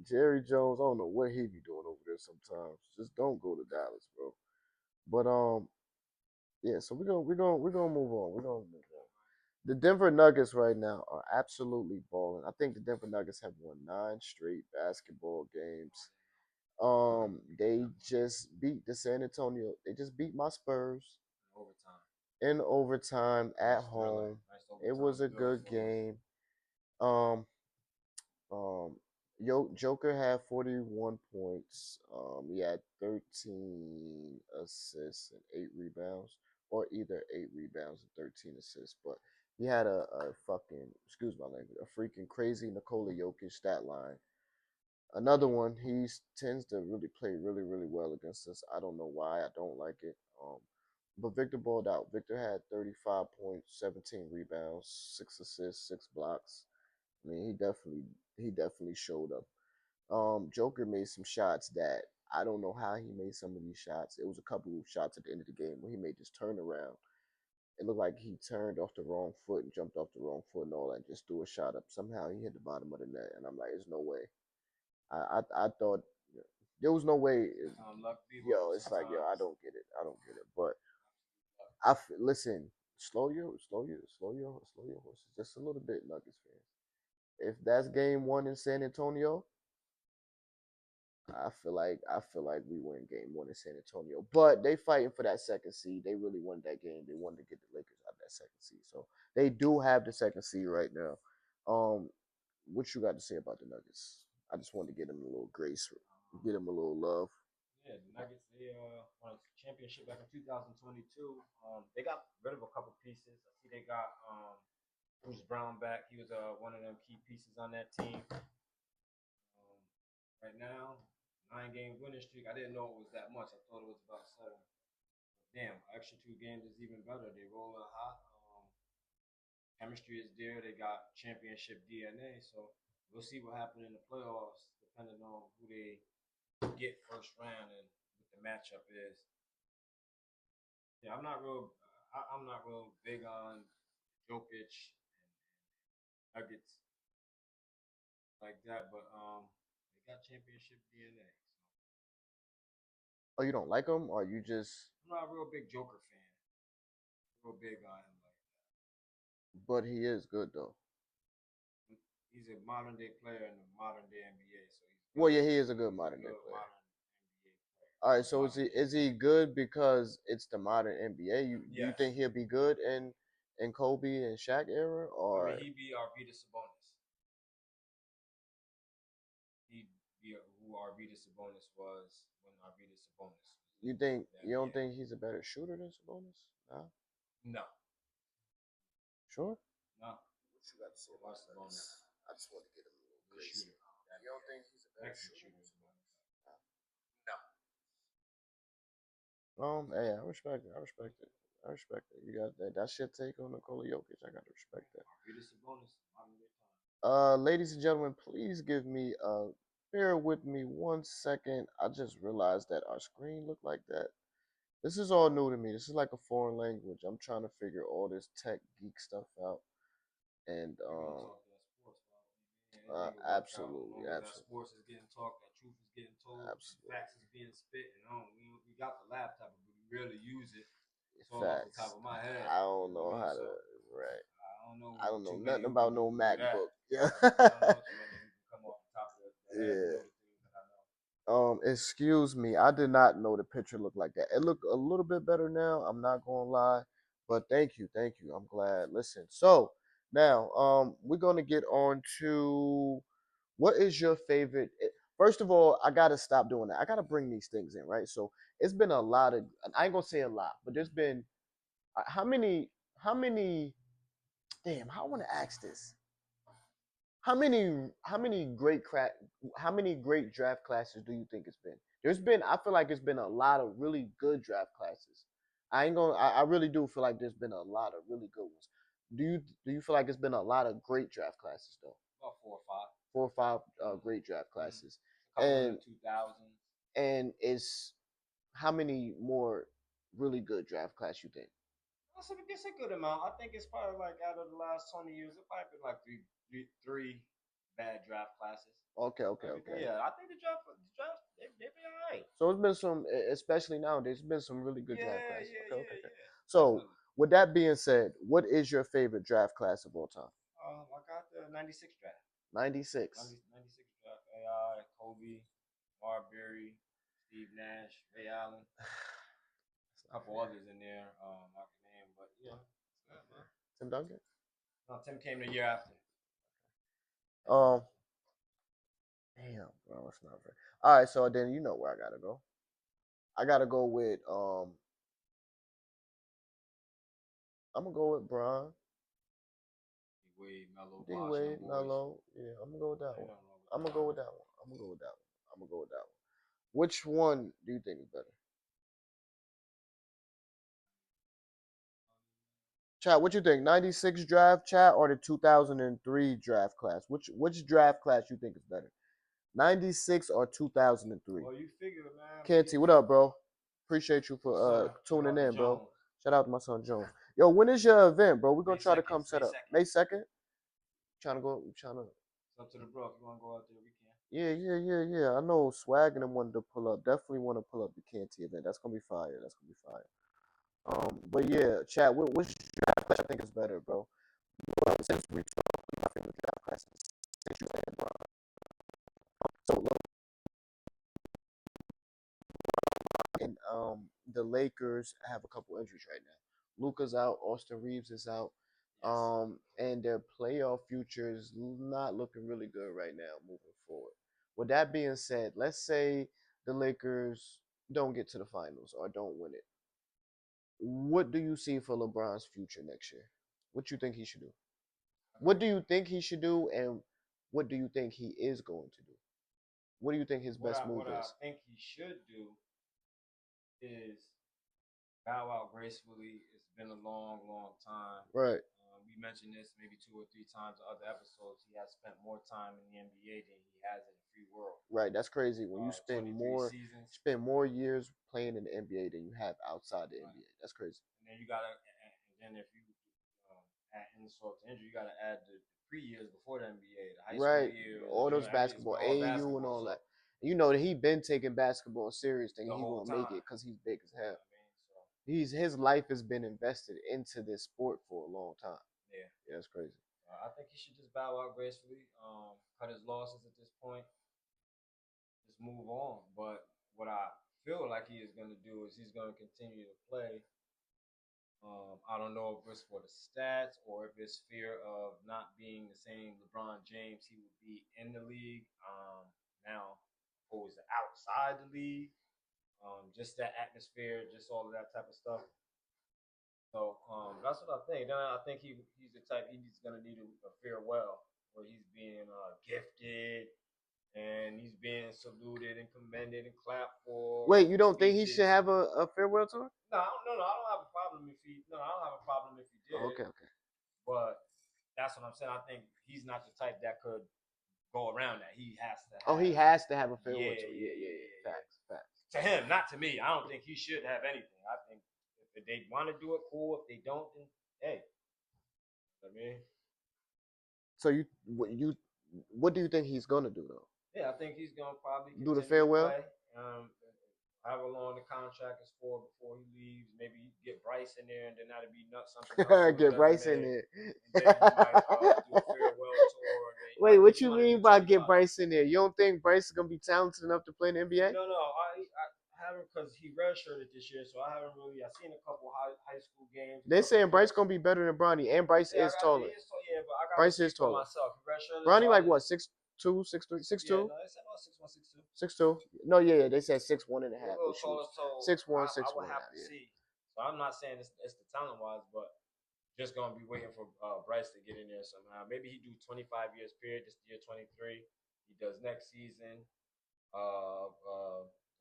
Jerry Jones, I don't know what he be doing over there sometimes. Just don't go to Dallas, bro. But yeah. So we're gonna move on. The Denver Nuggets right now are absolutely balling. I think the Denver Nuggets have won 9 straight basketball games. They just beat the San Antonio. They just beat my Spurs in overtime at home. It was a good game. Joker had 41 points. He had 13 assists and 8 rebounds, or either 8 rebounds and 13 assists. But he had a fucking, excuse my language, a freaking crazy Nikola Jokic stat line. Another one, he tends to really play really, really well against us. I don't know why. I don't like it. But Victor balled out. Victor had 35 points, 17 rebounds, 6 assists, 6 blocks. I mean, he definitely showed up. Joker made some shots that I don't know how he made some of these shots. It was a couple of shots at the end of the game where he made this turnaround. It looked like he turned off the wrong foot and jumped off the wrong foot and all that. Just threw a shot up. Somehow he hit the bottom of the net, and I'm like, there's no way. I thought there was no way. Luck be Yo, it's like yo, I don't get it. I don't get it. But listen. Slow your horses just a little bit, Nuggets fans. If that's game one in San Antonio, I feel like we win game one in San Antonio. But they fighting for that second seed. They really won that game. They wanted to get the Lakers out of that second seed. So they do have the second seed right now. What you got to say about the Nuggets? I just wanted to get them a little grace, get them a little love. Yeah, the Nuggets they won a championship back in 2022. They got rid of a couple pieces. I see they got Bruce Brown back. He was one of them key pieces on that team. Right now, 9-game winning streak. I didn't know it was that much. I thought it was about 7. Damn, extra 2 games is even better. They rolling hot. Chemistry is there. They got championship DNA. So we'll see what happens in the playoffs, depending on who they get first round and what the matchup is. Yeah, I'm not real. I'm not real big on Jokic and Nuggets like that, but they got championship DNA. Oh, you don't like them, or you just? I'm not a real big Joker fan. Real big on him like that. But he is good though. He's a modern day player in the modern day NBA, so he's well, yeah, he is a good modern day player. All right, so is he good because it's the modern NBA? You think he'll be good in Kobe and Shaq era, or? I mean, he'd be Arvydas Sabonis. He'd be who Arvydas Sabonis was when Arvydas Sabonis. You don't think he's a better shooter than Sabonis? No. No. Sure. No. What you got to say about Sabonis? I just want to get him a little crazy. You don't think he's a better shooter than Sabonis? Hey, I respect it. I respect it. I respect it. You got that. That's your take on Nikola Jokic. I gotta respect that. Ladies and gentlemen, please give me bear with me 1 second. I just realized that our screen looked like that. This is all new to me. This is like a foreign language. I'm trying to figure all this tech geek stuff out. And absolutely. Sports is getting talked, that truth is getting told, facts is being spit, and we got the laptop, but we rarely use it. It's all off the top of my head. I don't know how to. Right. I don't know nothing about no MacBook. Yeah. Come off the top of the head. Yeah. Excuse me. I did not know the picture looked like that. It looked a little bit better now. I'm not gonna lie, but thank you. I'm glad. Listen. So now, we're gonna get on to what is your favorite. First of all, I gotta stop doing that. I gotta bring these things in, right? So it's been a lot of. I ain't gonna say a lot, but there's been how many. Damn, how I want to ask this. How many great draft classes do you think it's been? I feel like it's been a lot of really good draft classes. I really do feel like there's been a lot of really good ones. Do you feel like it's been a lot of great draft classes though? About 4 or 5. 4 or 5 great draft classes. And 2000s. And it's how many more really good draft class you think? It's a good amount. I think it's probably like out of the last 20 years, it probably been like three bad draft classes. Okay. Yeah, I think the draft they be all right. So it's been some, especially nowadays, there's been some really good draft classes. Okay. Yeah. So with that being said, what is your favorite draft class of all time? I got the 96 draft. 96 draft. AI, Kobe, Marbury, Steve Nash, Ray Allen. A couple others in there. I can name, but yeah. Tim Duncan? No, Tim came the year after. Damn, bro, it's not fair. All right, so then you know where I gotta go. I gotta go with I'm gonna go with Bron. D Wade, Melo. Yeah, I'm gonna go with that one. I'm gonna go with that one. Which one do you think is better? Chat, what you think? 96 draft chat or the 2003 draft class? Which draft class you think is better? 96 or 2003? Well, you figure, man. Kenty, what up, bro? Appreciate you for tuning in, bro. Shout out to my son Jones. Yo, when is your event, bro? We're gonna May try to 2nd, come set May up. 2nd. May 2nd? Trying to go, trying to. It's up to the bro. If you want to go out there, we can. Yeah. I know Swag and them wanted to pull up. Definitely want to pull up the Canty event. That's gonna be fire. But yeah, chat. Which draft class I think is better, bro? Well, since we talked about my favorite draft classes, since you said, bro. So look, and the Lakers have a couple injuries right now. Luka's out. Austin Reeves is out. Yes. And their playoff future is not looking really good right now moving forward. With that being said, let's say the Lakers don't get to the finals or don't win it. What do you see for LeBron's future next year? What you think he should do? What do you think he should do, and what do you think he is going to do? What do you think his best move What I is? think he should do is bow out gracefully. It's been a long, long time. Right. We mentioned this maybe 2 or 3 times in other episodes. He has spent more time in the NBA than he has in the free world. Right. That's crazy. When you spend 23 seasons. spend more years playing in the NBA than you have outside the NBA. That's crazy. And then you gotta, and then if you add insult to injury, you gotta add the pre-years before the NBA, the high Right. school years, All those basketball, AAU and all that. You know that he been taking basketball serious, thinking he gonna make it because he's big as hell. His life has been invested into this sport for a long time. Yeah, that's crazy. I think he should just bow out gracefully, cut his losses at this point, just move on. But what I feel like he is going to do is he's going to continue to play. I don't know if it's for the stats or if it's fear of not being the same LeBron James he would be in the league now, opposed to outside the league. Just that atmosphere, just all of that type of stuff. So that's what I think. Then I think he's the type he's gonna need a farewell where he's being gifted and he's being saluted and commended and clapped for. Wait, you don't think he should have a farewell tour? No, I don't have a problem if he. No, I don't have a problem if he did. Oh, okay. But that's what I'm saying. I think he's not the type that could go around that. He has to. He has to have a farewell tour. Yeah. Facts. To him, not to me. I don't think he should have anything. I think if they want to do it, cool. If they don't, then hey. I mean. So what do you think he's gonna do though? Yeah, I think he's gonna probably do the farewell. However long the contract is for before he leaves, maybe you get Bryce in there, and then that'd be nuts. Get Bryce in there. And then you might do a farewell tour. Wait, what you mean by get Bryce in there? You don't think Bryce is gonna be talented enough to play in the NBA? No, I haven't, because he redshirted this year, so I haven't really. I've seen a couple high school games. They're saying Bryce gonna be better than Bronny, and Bryce is taller. But I got Bryce is taller. Myself. Bronny like what, 6'2", 6'3", 6'2"? Yeah, no, they said about 6'2". 6'1", 6'2". No, yeah, they said 6'1" and a half. 6'1", 6'1". I would have to see. So I'm not saying it's the talent wise, but just gonna be waiting for Bryce to get in there somehow. Maybe he do 25 years period. This year 23. He does next season.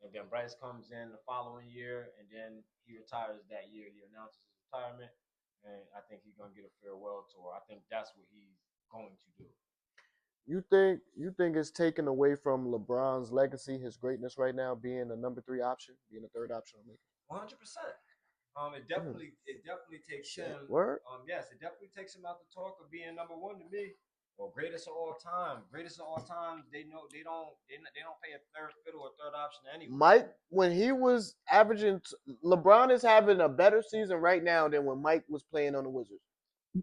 And then Bryce comes in the following year, and then he retires that year. He announces his retirement, and I think he's gonna get a farewell tour. I think that's what he's going to do. You think it's taken away from LeBron's legacy, his greatness right now, being a number 3 option, being a third option? 100%. It definitely takes him. Word? Yes, it definitely takes him out the talk of being number 1 to me. Well, greatest of all time. Greatest of all time. They don't pay a third fiddle or third option anyway. Mike, when he was averaging, LeBron is having a better season right now than when Mike was playing on the Wizards. Yeah,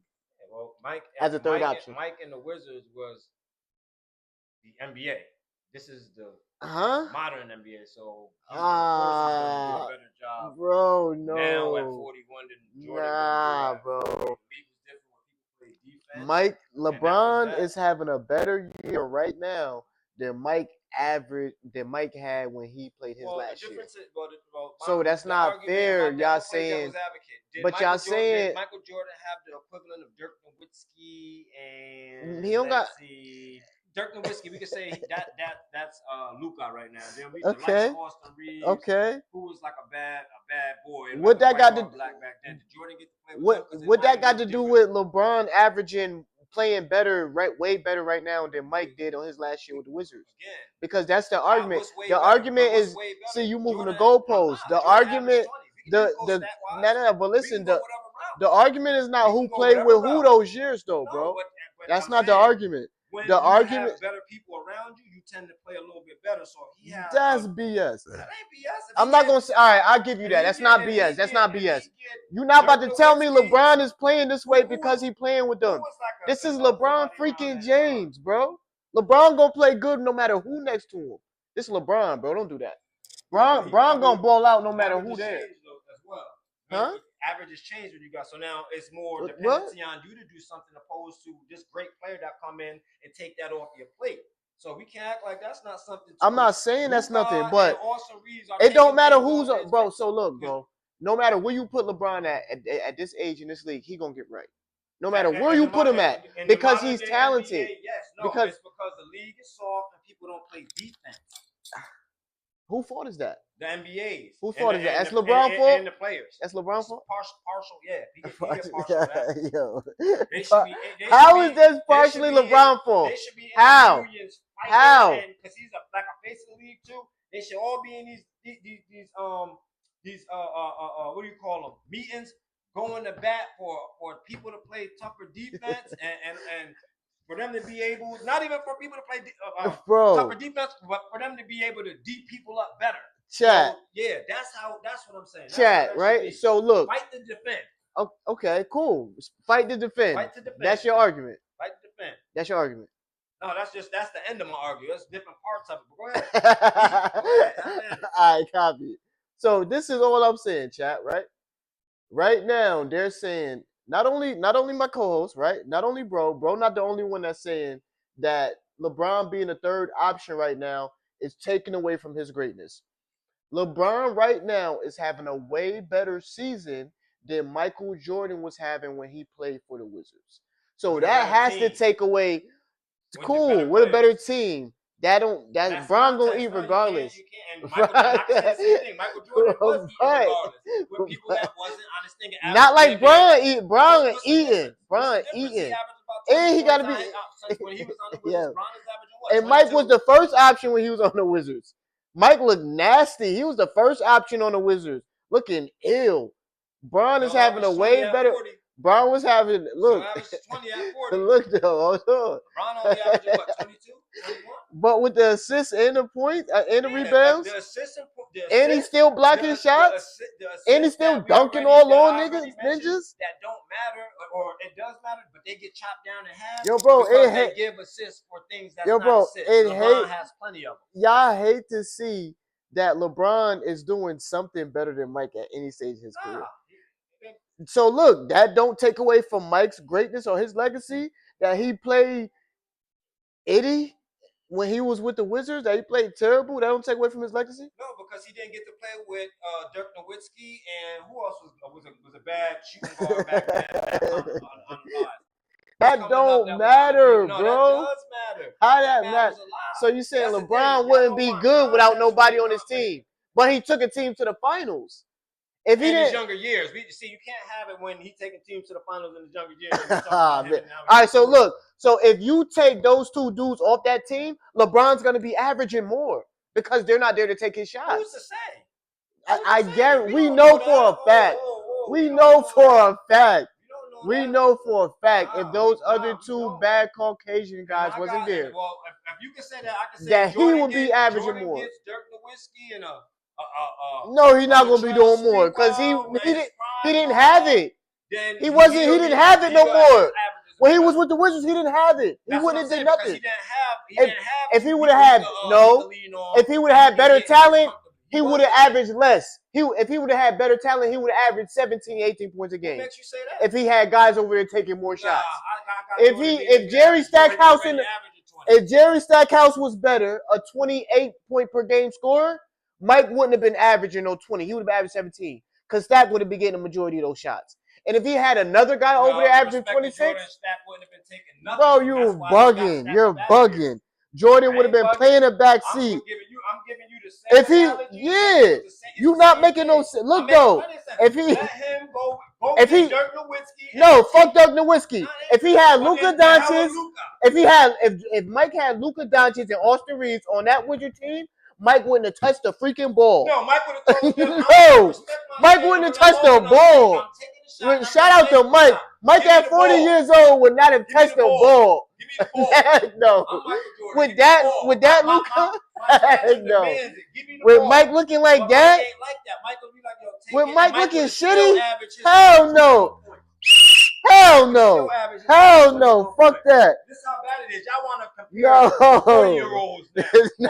well, Mike as a third option. Mike and the Wizards was the NBA. This is the modern NBA. So he's of course do a better job. Bro, no. Now at 41 than Jordan. Nah, bro. The league was different when people played Mike, defense. LeBron is having a better year right now than Mike had when he played his last year. So that's not fair. Y'all saying, but y'all saying, did Michael Jordan have the equivalent of Dirk Nowitzki and he don't got Dirk Nowitzki? We could say that's Luka right now. Then we okay. Like Austin Reeves, who was like a bad boy. What that got to black back then? Did Jordan get to play with what that got to do with LeBron averaging? Playing better, way better right now than Mike did on his last year with the Wizards. Again, because that's the argument. The argument is, see, you moving the goalposts. The argument, but listen, The argument is not who played with who those years, though, bro. But that's not the argument. When the you argument have better people around you, you tend to play a little bit better. So if he has that's BS. That ain't BS. I'm not gonna say. All right, I'll give you that. That's not BS. That's not BS. You're not about to tell me LeBron is playing this way because he playing with them. This is LeBron freaking James, bro. LeBron gonna play good no matter who next to him. This is LeBron, bro. Don't do that. Bron gonna ball out no matter who there. Huh? Averages change when you got, so now it's more dependency on you to do something opposed to this great player that come in and take that off your plate. So we can't act like that's not something. I'm not saying that's nothing, but it don't matter who's bro. So look, bro. No matter where you put LeBron at this age in this league, he gonna get right. No matter where you put him at, because he's talented. Because it's because the league is soft and people don't play defense. Who fault is that? The NBA's. Who fault is that? That's LeBron fault? And the players. That's LeBron fault? Partial, yeah. He get partial Yo. How is this partially LeBron fault? They should be in How? The unions How? Because he's like a face of the league too. They should all be in these what do you call them? Meetings, going to bat for people to play tougher defense and for them to be able, not even for people to play tougher defense, but for them to be able to D people up better. Chat. So, yeah, that's what I'm saying. Chat, right? So look. Fight to defend. Okay, cool. Fight to defend. Fight to defend. That's your argument. Fight to defend. That's your argument. No, that's the end of my argument. That's different parts of it. But go ahead. All right, copy it. So this is all I'm saying, chat, right? Right now, they're saying not only my co-host, right? Not only bro not the only one that's saying that LeBron being the third option right now is taken away from his greatness. LeBron right now is having a way better season than Michael Jordan was having when he played for the Wizards. So that has to take away. Cool, with a better team. That's Bron gonna eat regardless. You can't. And Michael Jordan was eating regardless. With people that wasn't on this thing. Not like Bron eating. And he gotta be. When he was on the Wizards, Bron is averaging what? And Mike was the first option when he was on the Wizards. Mike looked nasty. He was the first option on the Wizards, looking ill. Bron is having a way better. Bron was having look. 20 at 40. Look though, Bron only averaged what, 22, 21? But with the assists and the points and the rebounds, and he's still blocking shots, and he's still dunking all on ninjas. That don't matter, or it does matter, but they get chopped down in half. Yo, bro, they give assists for things that's not assists. LeBron has plenty of them. Y'all hate to see that LeBron is doing something better than Mike at any stage of his career. So look, that don't take away from Mike's greatness or his legacy that he played itty when he was with the Wizards. That he played terrible. That don't take away from his legacy. No, because he didn't get to play with Dirk Nowitzki and who else was a bad shooting guard back then on the line. That don't matter, bro. That does matter. How that matter? So you saying LeBron wouldn't be good without nobody on his team, but he took a team to the finals. If he didn't, his younger years, you can't have it when he's taking teams to the finals in his younger years. All right, so look, so if you take those two dudes off that team, LeBron's gonna be averaging more because they're not there to take his shots. Who's to say? I guarantee. We know for a fact. We know for a fact. We know for a fact if those other two bad Caucasian guys wasn't there. Well, if you can say that, I can say that he would be averaging more. Gets Dirk Nowitzki and no, he's not gonna be doing more because he didn't have it. He didn't have it no more. When he was with the Wizards, he didn't have it. He wouldn't have done nothing. If he would have had if he would have had better talent, he would have averaged less. If he would have had better talent, he would have averaged 17, 18 points a game. What makes you say that? If he had guys over there taking more shots. If Jerry Stackhouse was better, a 28 point per game scorer, Mike wouldn't have been averaging no 20. He would have averaged 17 because Stack would have been getting the majority of those shots. And if he had another guy over there averaging 26, bro, you're bugging. You're bugging. Jordan would have been playing a back seat. I'm giving you the same. You're not making no sense. Look though, if he let him go Dirk Nowitzki. No, fuck Dirk Nowitzki. If he had Luka Doncic, if Mike had Luka Doncic and Austin Reeves on that Wizard team, Mike wouldn't have touched the freaking ball. No, Mike would have told them. No, Mike wouldn't have touched the ball. Shout out to Mike. Mike at 40 years old would not have touched the ball. Give me the ball. No. I'm Michael Jordan. With that, Luka? No. With Mike looking like that? Ain't like that. Mike will be like, yo, with Mike looking shitty? Hell no. Hell no. Hell no. Fuck that. This is how bad it is. Y'all want to compare 20-year-olds now. Let's go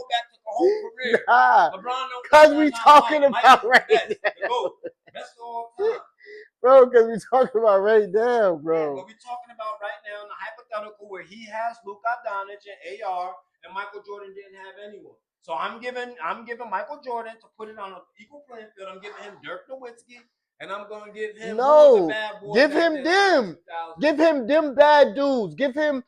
back to the whole career. Nah. LeBron don't Because we talking about right now. Best of all time. Bro, because we talking about right now, bro. Yeah, what we talking about right now in the hypothetical where he has Luka Doncic and AR and Michael Jordan didn't have anyone. So I'm giving Michael Jordan to put it on an equal playing field. I'm giving him Dirk Nowitzki. And I'm going to give him bad boys. Give him them. Give him them bad dudes. Give him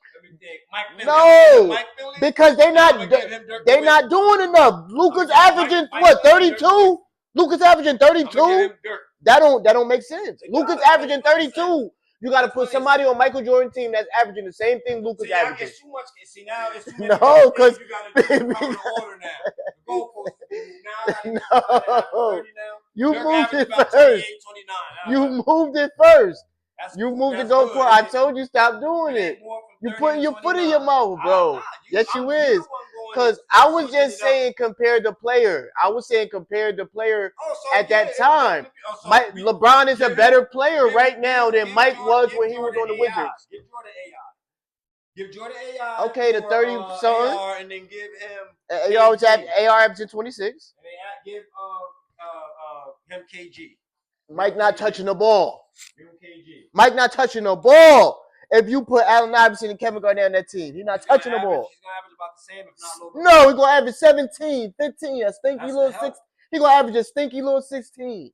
Mike Finley. No. Mike Finley? Because they not doing enough. Luka's averaging what, 32? Luka's averaging 32? That don't make sense. Luka's averaging 32. You got to put somebody on Michael Jordan team that's averaging the same thing Luka's averaging. It's too much. See, now it's too many. No, because you got to do order now. No. You moved it first. You moved it first. You moved the goalpost. I told you stop doing it. You putting your foot in your mouth, bro. Yes, you is. Because I was just saying compared to player. I was saying compared to player at that time. LeBron is a better player right now than Mike was when he was on the Wizards. Give Jordan AI. Okay, the 30-something. AR, and then give him AR averaging 26. And they give him KG. Mike not touching the ball. Give him KG. Mike not touching the ball. If you put Allen Iverson and Kevin Garnett on that team, he's not touching the ball. He's gonna average about the same, if not a little bit. No, he's gonna average 17, 15, a stinky little 6. He's gonna average a stinky little 16.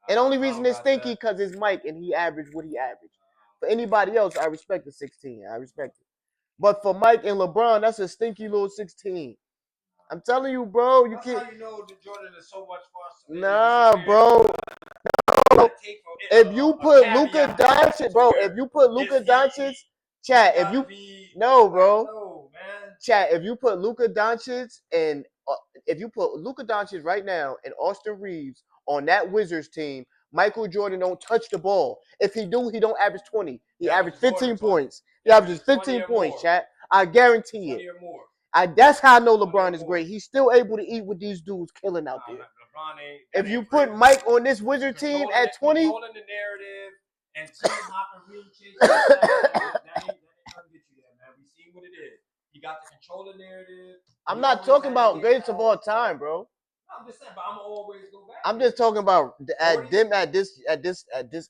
And the only reason it's stinky because it's Mike and he averaged what he averaged. For anybody else, I respect the 16. I respect it. But for Mike and LeBron, that's a stinky little 16. I'm telling you, bro. You can't. How you know that Jordan is so much faster. Nah, bro. No. If you put Luka Doncic, bro. If you put Luka Doncic, chat. If you no, bro. Chat. If you put Luka Doncic and if you put Luka Doncic right now and Austin Reeves on that Wizards team, Michael Jordan don't touch the ball. If he do, he don't average 20. He averaged 15 points. He averages 15 points, chat. I guarantee it. That's how I know LeBron is great. He's still able to eat with these dudes killing out there. If you put Mike on this Wizard team at 20, controlling the narrative and team hopping, really chasing that ain't gonna get you there, man. We seen what it is. You got to control the narrative. I'm not talking about greatest of all time, bro. I'm just saying, but I'm always go back. I'm just talking about at them at this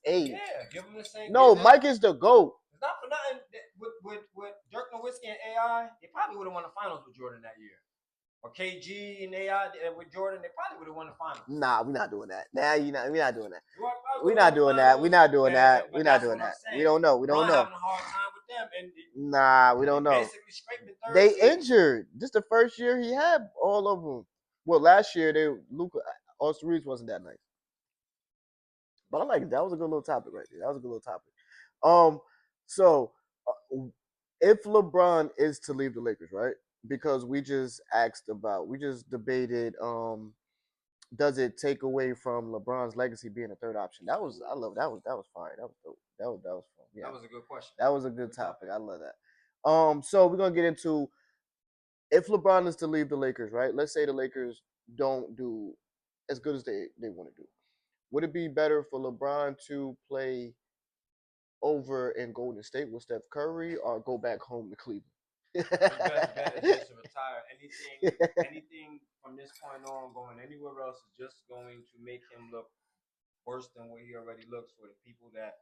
age. Yeah, give them the same. No, Mike is the GOAT. It's not for nothing. With Dirk Nowitzki and AI, they probably would have won the finals with Jordan that year. Or KG and AI with Jordan, they probably would have won the finals. Nah, we're not doing that. Nah, we're not doing that. We're not doing that. We're not doing that. We're not doing that. We don't know. We don't know. Having a hard time with them, and nah, we don't know. They injured. This the first year he had all of them. Well, last year Luka Austin Reeves wasn't that nice. But I like it. That was a good little topic right there. That was a good little topic. So if LeBron is to leave the Lakers, right? Because we just debated, does it take away from LeBron's legacy being a third option? That was fire. That was dope. That was fun. Yeah. That was a good question. That was a good topic. I love that. So we're gonna get into if LeBron is to leave the Lakers, right? Let's say the Lakers don't do as good as they want to do. Would it be better for LeBron to play over in Golden State with Steph Curry or go back home to Cleveland? His best bet is just to retire. Anything from this point on going anywhere else is just going to make him look worse than what he already looks for the people that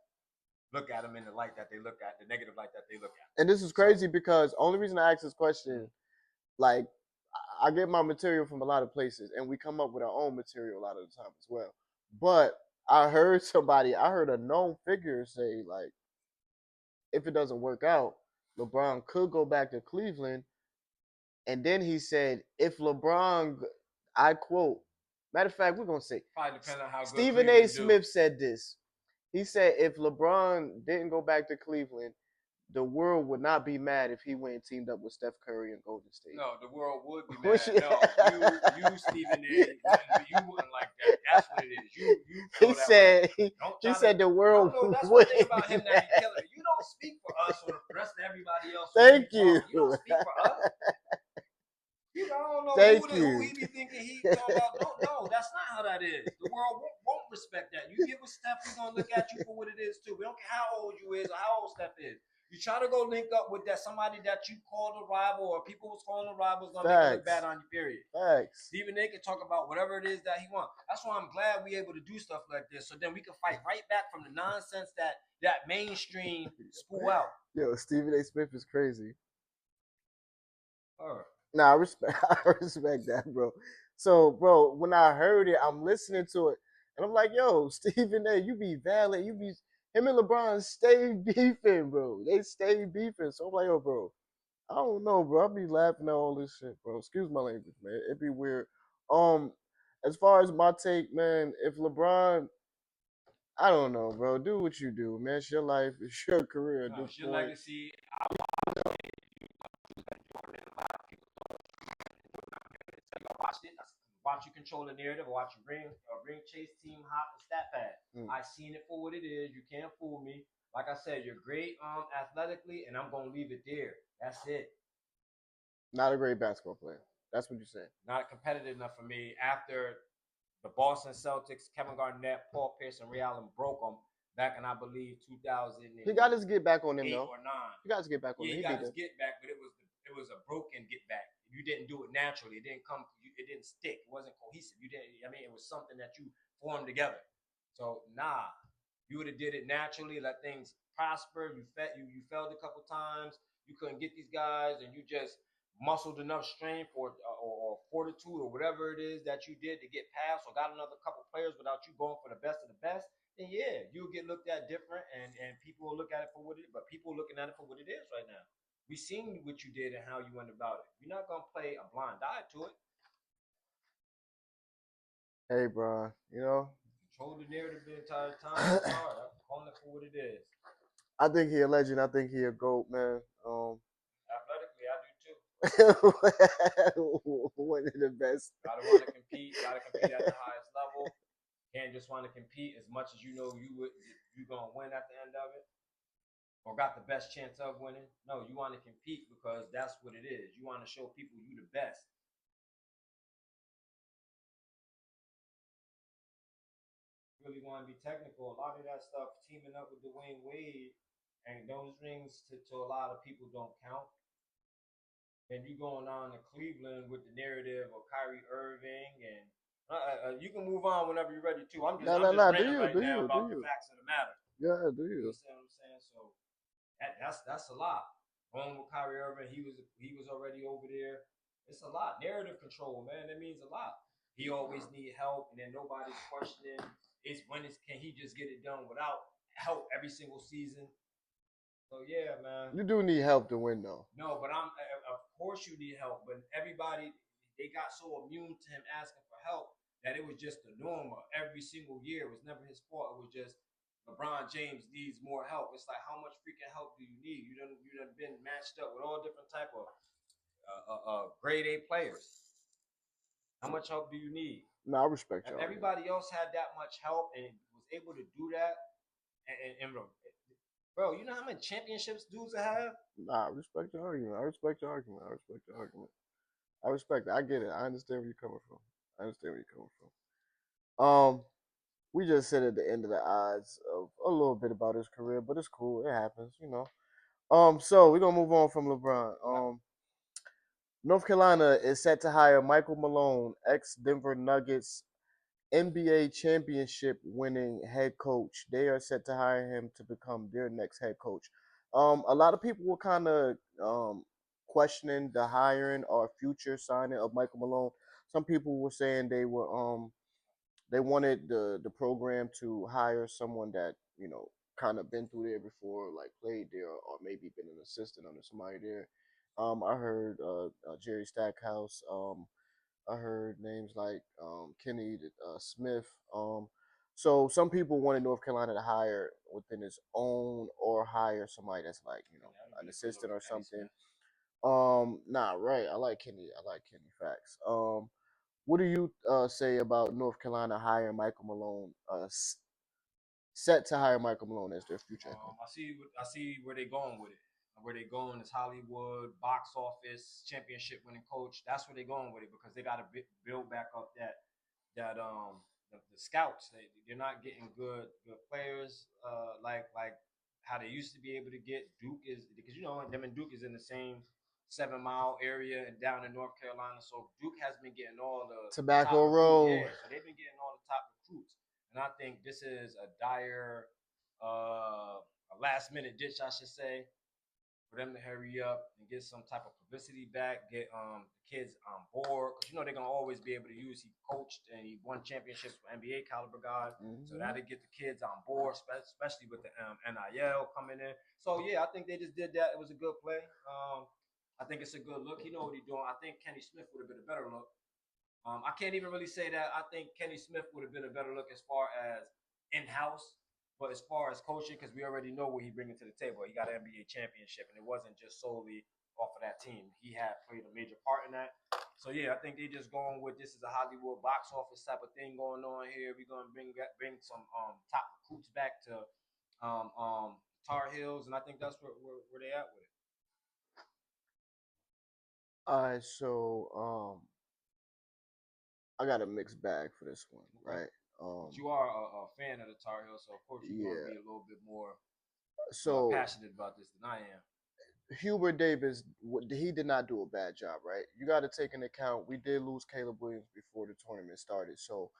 look at him in the light that they look at, the negative light that they look at. And this is crazy because only reason I ask this question, like I get my material from a lot of places and we come up with our own material a lot of the time as well. But I heard a known figure say, like, if it doesn't work out, LeBron could go back to Cleveland. And then he said, if LeBron, I quote, matter of fact, we're going to say, probably depends on how good Stephen A. Smith said this. He said, if LeBron didn't go back to Cleveland, the world would not be mad if he went and teamed up with Steph Curry and Golden State. No, the world would be mad. Which- No, you, Stephen A. You wouldn't like that. That's what it is. You He feel that said way. Don't he try said to. the world No, that's one would thing about be him that mad. he killing it. You don't speak for us or the rest of everybody else. Thank you. You don't speak for us. I don't know Thank who you. he be thinking he talking about. No, that's not how that is. The world won't respect that. You get with Steph, we're gonna look at you for what it is too. We don't care how old you is or how old Steph is. You try to go link up with that somebody that you called a rival or people was calling a rival is gonna make it look bad on you. Period. Facts. Stephen A. can talk about whatever it is that he wants. That's why I'm glad we able to do stuff like this, so then we can fight right back from the nonsense that mainstream spool out. Yo, Stephen A. Smith is crazy. All right. Nah, I respect I respect that, bro. So, bro, when I heard it, I'm listening to it, and I'm like, yo, Stephen A., you be valid, you be him and LeBron stay beefing, bro. They stay beefing. So I'm like, yo, bro, I don't know, bro. I be laughing at all this shit, bro. Excuse my language, man. It'd be weird. Um, as far as my take, man, if LeBron, I don't know, bro. Do what you do, man. It's your life. It's your career at No, this it's your point. legacy. Watch you control the narrative, watch you ring chase team hop and stat pad. I seen it for what it is. You can't fool me. Like I said, you're great athletically, and I'm gonna leave it there. That's it. Not a great basketball player. That's what you said. Not competitive enough for me. After the Boston Celtics, Kevin Garnett, Paul Pierce, and Ray Allen broke them back in, I believe, 2000. He got his get back on him, 8 though. or 9. He got his get back on him. Yeah, he He got beat his him. get back, but it was a broken get back. You didn't do it naturally. It didn't come. It didn't stick. It wasn't cohesive. You didn't. I mean, it was something that you formed together. So you would have did it naturally. Let things prosper. You failed a couple times. You couldn't get these guys, and you just muscled enough strength or fortitude or whatever it is that you did to get past or got another couple players without you going for the best of the best. Then yeah, you'll get looked at different, and people will look at it for what it is. But people are looking at it for what it is right now. We seen what you did and how you went about it. You're not gonna play a blind eye to it. Hey, bro. You know, Control the narrative the entire time. It's hard. I'm calling it for what it is. I think he a legend. I think he a GOAT, man. Athletically, I do too. One of the best. Gotta want to compete. Gotta compete at the highest level. Can't just want to compete as much as you know you gonna win at the end of it, or got the best chance of winning. No, you want to compete because that's what it is. You want to show people you the best. Really want to be technical. A lot of that stuff teaming up with Dwayne Wade and those rings to a lot of people don't count. And you going on to Cleveland with the narrative of Kyrie Irving, and you can move on whenever you're ready to. I'm just ranting right now about the facts of the matter. Yeah, do You you? understand what I'm saying? So that's a lot. Going with Kyrie Irving, he was already over there. It's a lot. Narrative control, man. That means a lot. He always need help, and then nobody's questioning can he just get it done without help every single season? So yeah, man. You do need help to win, though. No, but of course you need help, but everybody they got so immune to him asking for help that it was just the norm every single year. It was never his fault. It was just LeBron James needs more help. It's like, how much freaking help do you need? You done been matched up with all different type of grade A players. How much help do you need? No, I respect you. Everybody else had that much help and was able to do that. And bro, you know how many championships dudes have? Nah, I respect your argument. I respect your argument. I respect your argument. I respect it. I get it. I understand where you're coming from. I understand where you're coming from. We just said at the end of the odds of a little bit about his career, but it's cool. It happens, you know. So we're gonna move on from LeBron. North Carolina is set to hire Michael Malone, ex-Denver Nuggets NBA championship winning head coach. They are set to hire him to become their next head coach. A lot of people were kind of questioning the hiring or future signing of Michael Malone. Some people were saying they wanted the program to hire someone that kind of been through there before, like played there or maybe been an assistant under somebody there. I heard Jerry Stackhouse. I heard names like Kenny Smith. So some people wanted North Carolina to hire within its own or hire somebody that's like, That'd an be a good look assistant for or Kenny something. Smith. Nah, right. I like Kenny. I like Kenny. Facts. What do you say about North Carolina hiring Michael Malone? Set to hire Michael Malone as their future head coach. I see where they're going with it. Where they're going is Hollywood, box office, championship winning coach. That's where they're going with it because they got to build back up the scouts. They're not getting good players like how they used to be able to get. Duke is because them and Duke is in the same 7 Mile area and down in North Carolina. So Duke has been getting all the top Tobacco recruits. Road. Yeah, so they've been getting all the top recruits. And I think this is a dire, a last minute ditch, I should say, for them to hurry up and get some type of publicity back, get the kids on board because they're gonna always be able to use. He coached and he won championships with NBA caliber guys, so that'll get the kids on board, especially with the NIL coming in. So yeah, I think they just did that. It was a good play. I think it's a good look. He know what he's doing. I think Kenny Smith would have been a better look. I can't even really say that. I think Kenny Smith would have been a better look as far as in house, but as far as coaching, because we already know what he bringing to the table. He got an NBA championship, and it wasn't just solely off of that team. He had played a major part in that. So yeah, I think they just going with this is a Hollywood box office type of thing going on here. We're gonna bring some top recruits back to Tar Heels, and I think that's where they at with it. All right, so I got a mixed bag for this one, Okay. right? But you are a fan of the Tar Heels, so of course you're going to Yeah. be a little bit more So passionate about this than I am. Hubert Davis, he did not do a bad job, right? You got to take into account we did lose Caleb Williams before the tournament started. So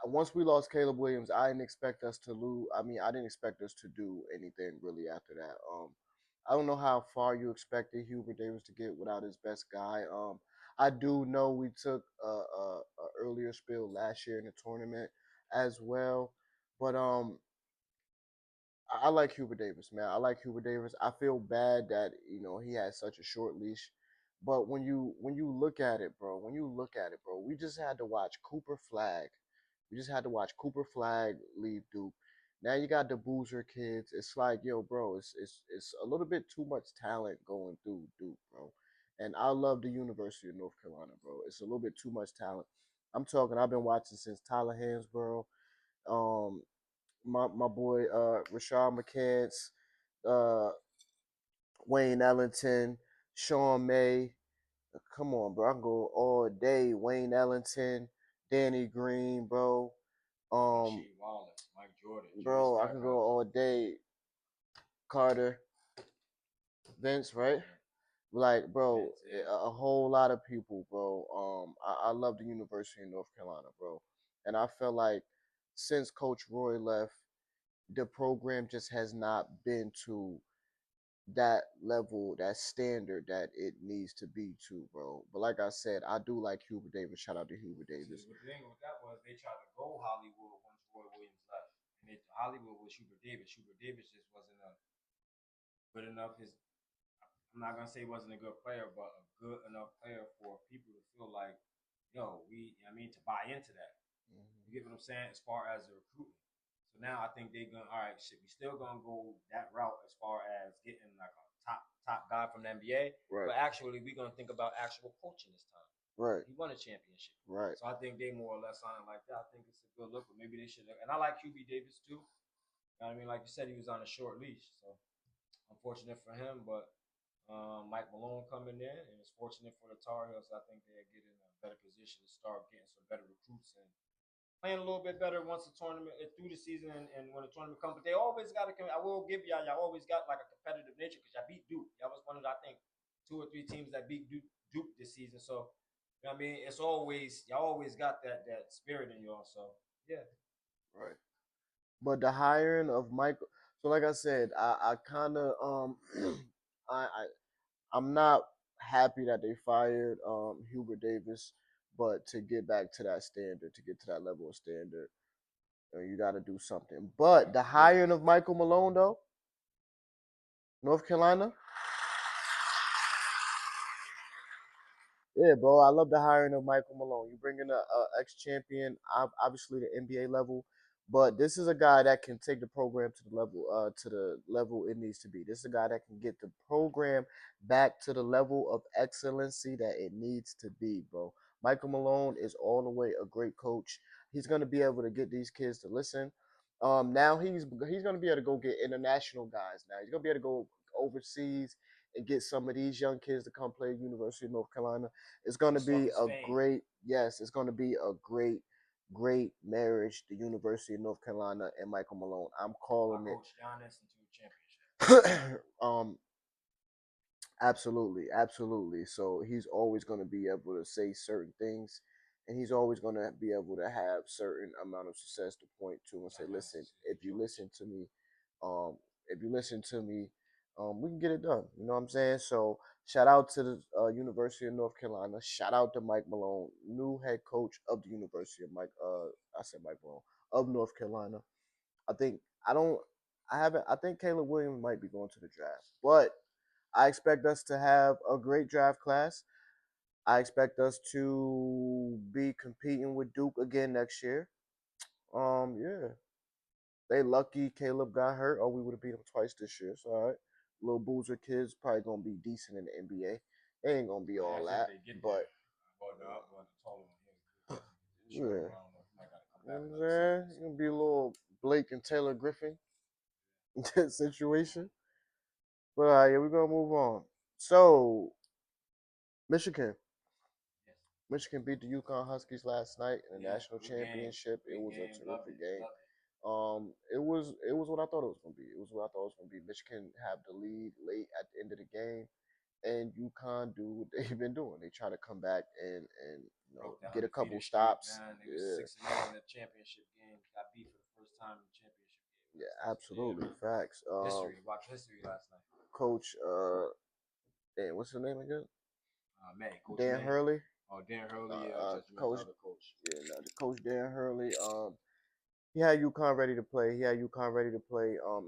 once we lost Caleb Williams, I didn't expect us to lose. I mean, I didn't expect us to do anything really after that. I don't know how far you expected Hubert Davis to get without his best guy. I do know we took a earlier spill last year in the tournament as well, but I like Hubert Davis, man. I like Hubert Davis. I feel bad that he has such a short leash, but when you look at it, bro, we just had to watch Cooper Flag. We just had to watch Cooper Flag leave Duke. Now you got the Boozer kids. It's like, yo, bro, it's a little bit too much talent going through Duke, bro. And I love the University of North Carolina, bro. It's a little bit too much talent. I'm talking. I've been watching since Tyler Hansborough. Um, my boy Rashad McCants, uh, Wayne Ellington, Sean May. Come on, bro. I can go all day. Wayne Ellington, Danny Green, bro. Rasheed Wallace, Mike Jordan, Jerry Bro, I can go Stackhouse. all day. Carter, Vince, right? Like, bro, Vince, yeah. a whole lot of people, bro. I love the University of North Carolina, bro, and I feel like since Coach Roy left, the program just has not been to that level, that standard that it needs to be to, bro. But like I said, I do like Hubert Davis. Shout out to Hubert See, Davis. the thing with that was they tried to go Hollywood once Roy Williams left, and Hollywood was Hubert Davis. Hubert Davis just wasn't a good enough. I'm not gonna say he wasn't a good player, but a good enough player for people to feel like, to buy into that. Mm-hmm. You get what I'm saying? As far as the recruitment. So now I think they're gonna, all right, shit, we still gonna go that route as far as getting like a top guy from the NBA, Right. but actually we're gonna think about actual coaching this time. Right. He won a championship. Right. So I think they more or less on it like that. I think it's a good look, but maybe they should. And I like QB Davis too. You know what I mean, like you said, he was on a short leash, so unfortunate for him. But Mike Malone coming in, and it's fortunate for the Tar Heels. I think they're getting a better position to start getting some better recruits and playing a little bit better once the tournament through the season and when the tournament comes. But they always got to. I will give y'all always got like a competitive nature because y'all beat Duke. Y'all was one of the, I think 2 or 3 teams that beat Duke this season. So you know what I mean, it's always y'all always got that spirit in y'all. So yeah. Right. But the hiring of Michael, so like I said, I kind of I, I I'm not happy that they fired Hubert Davis, but to get back to that standard, to get to that level of standard, you got to do something. But the hiring of Michael Malone, though, North Carolina, yeah, bro, I love the hiring of Michael Malone. You bring in a ex champion, obviously the NBA level, But this is a guy that can take the program to the level it needs to be. This is a guy that can get the program back to the level of excellency that it needs to be, bro. Michael Malone is all the way a great coach. He's gonna be able to get these kids to listen. Now he's gonna be able to go get international guys. Now he's gonna be able to go overseas and get some of these young kids to come play at University of North Carolina. It's gonna be a great yes. It's gonna be a great marriage, the University of North Carolina and Michael Malone. I'm calling it. Coach Giannis into a championship. Absolutely, absolutely. So he's always going to be able to say certain things, and he's always going to be able to have certain amount of success to point to and say, "Listen, if you listen to me, um, if you listen to me, we can get it done." You know what I'm saying? So shout out to the University of North Carolina. Shout out to Mike Malone, new head coach of the University of I said Mike Malone of North Carolina. I think I don't. I haven't. I think Caleb Williams might be going to the draft, but I expect us to have a great draft class. I expect us to be competing with Duke again next year. Yeah. They lucky Caleb got hurt, or we would have beat him twice this year. So all right. Little boozer kids probably gonna be decent in the NBA. They ain't gonna be all that, but yeah. You know what I'm saying? It's gonna be a little Blake and Taylor Griffin situation. But all right, yeah, we're gonna move on. So Michigan. Michigan beat the Yukon Huskies last night in the national championship. It was a terrific game. It was what I thought it was gonna be. It was what I thought it was gonna be. Michigan have the lead late at the end of the game, and UConn do what they've been doing. They try to come back and get a couple stops. They was 6-0 in the championship game. Got beat for the first time in the championship game. Yeah, absolutely, facts. History. Watch history last night. Coach, what's his name again? Coach Dan Hurley. Oh, Dan Hurley, coach. Coach. Yeah, no, the coach Dan Hurley. He had UConn ready to play.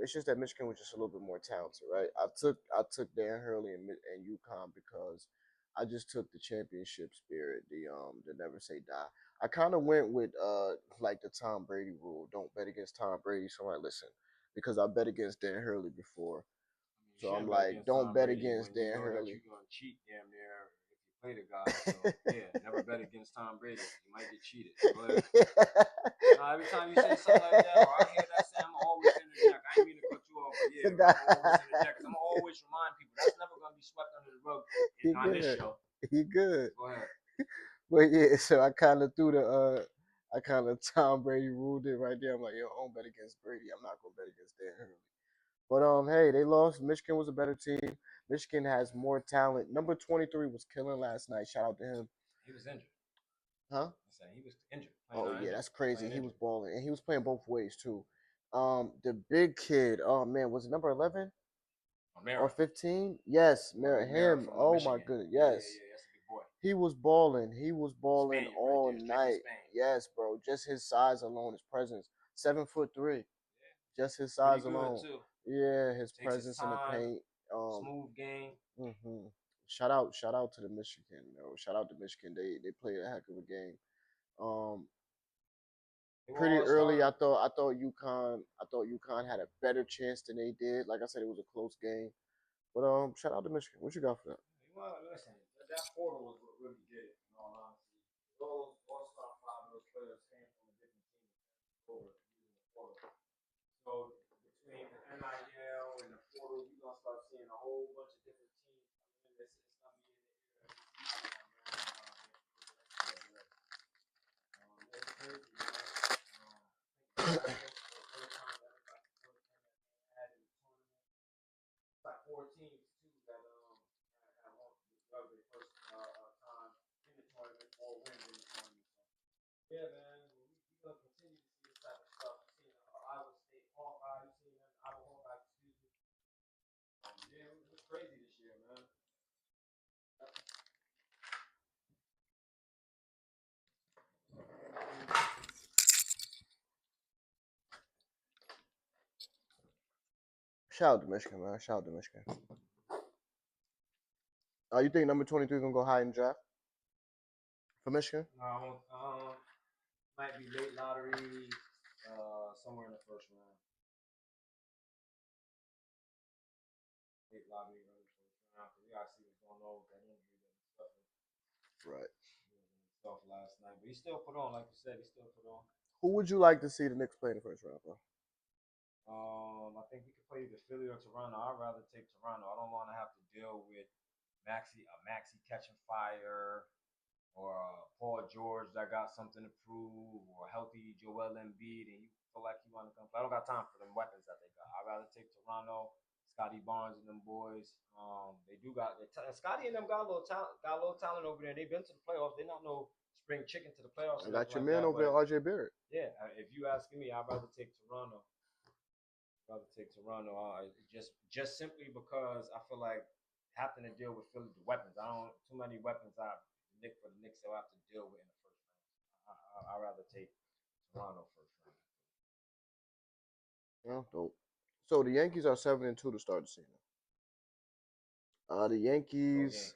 It's just that Michigan was just a little bit more talented, right? I took Dan Hurley and UConn because I just took the championship spirit, the never say die. I kind of went with like the Tom Brady rule: don't bet against Tom Brady. So I listen because I bet against Dan Hurley before. So I'm like, don't bet against Dan Hurley. You're gonna cheat damn near if you play the guy. So yeah, never bet against Tom Brady. You might get cheated. Every time you say something like that, or I hear that, say I'm always interject. I ain't mean to cut you off, but yeah, I'm always interject. I'm always remind people that's never gonna be swept under the rug on this show. He good. Go ahead. But yeah, so I kind of threw I kind of Tom Brady ruled it right there. I'm like, yo, I don't bet against Brady. I'm not gonna bet against Dan Hurley. But hey, they lost. Michigan was a better team. Michigan has more talent. Number 23 was killing last night. Shout out to him. He was injured. Huh? He was injured. Oh yeah, that's crazy. He was balling, and he was playing both ways too. The big kid. Oh man, was it number 11 or 15? Yes, Merritt. Him. Oh Michigan. My goodness. Yes. Yeah, that's a big boy. He was balling. He was balling Spaniard, all night. Yes, bro. Just his size alone, his presence. 7'3". Just his size alone. Yeah, his presence in the paint. Smooth game. Mm-hmm. Shout out to the Michigan. Shout out to Michigan. They played a heck of a game. Pretty early, I thought UConn had a better chance than they did. Like I said, it was a close game. But shout out to Michigan. What you got for that? Well, listen, that portal was what really did it. In all honesty, those all-star 5 those players came from a different team over using the portal. So between the NIL and the portal, you're gonna start seeing a whole bunch of different teams. It's gonna be in the air. It's crazy, man. Like 4 teams too that had won their first time in the tournament or win in the tournament. So, yeah, man, we're gonna continue to see this type of stuff. You've seen Iowa State Hawkeye, you've seen Iowa Hawkeye, excuse me. Yeah, it was crazy this year, man. Shout out to Michigan, man. Shout out to Michigan. You think number 23 gonna go high in the draft for Michigan? No, might be late lottery, somewhere in the first round. Late lottery, early first round. Cause we gotta see what's going on with that injury that he suffered. Right. Himself last night, but he still put on, like you said, he still put on. Who would you like to see the Knicks play in the first round, bro? I think we could play either Philly or Toronto. I'd rather take Toronto. I don't want to have to deal with Maxi catching fire, or Paul George that got something to prove, or healthy Joel Embiid, and you feel like you want to come. I don't got time for them weapons that they got. I'd rather take Toronto, Scotty Barnes and them boys. They do got Scotty and them got a little talent. Got a little talent over there. They've been to the playoffs. They're not no spring chicken to the playoffs. I got your man that, over there, RJ Barrett. Yeah, if you asking me, I'd rather take Toronto. Just simply because I feel like having to deal with Philly the weapons. I don't too many weapons. For the Knicks they'll have to deal with in the first round. I'd rather take Toronto first round. Yeah, dope. So the Yankees are 7-2 to start the season. The Yankees.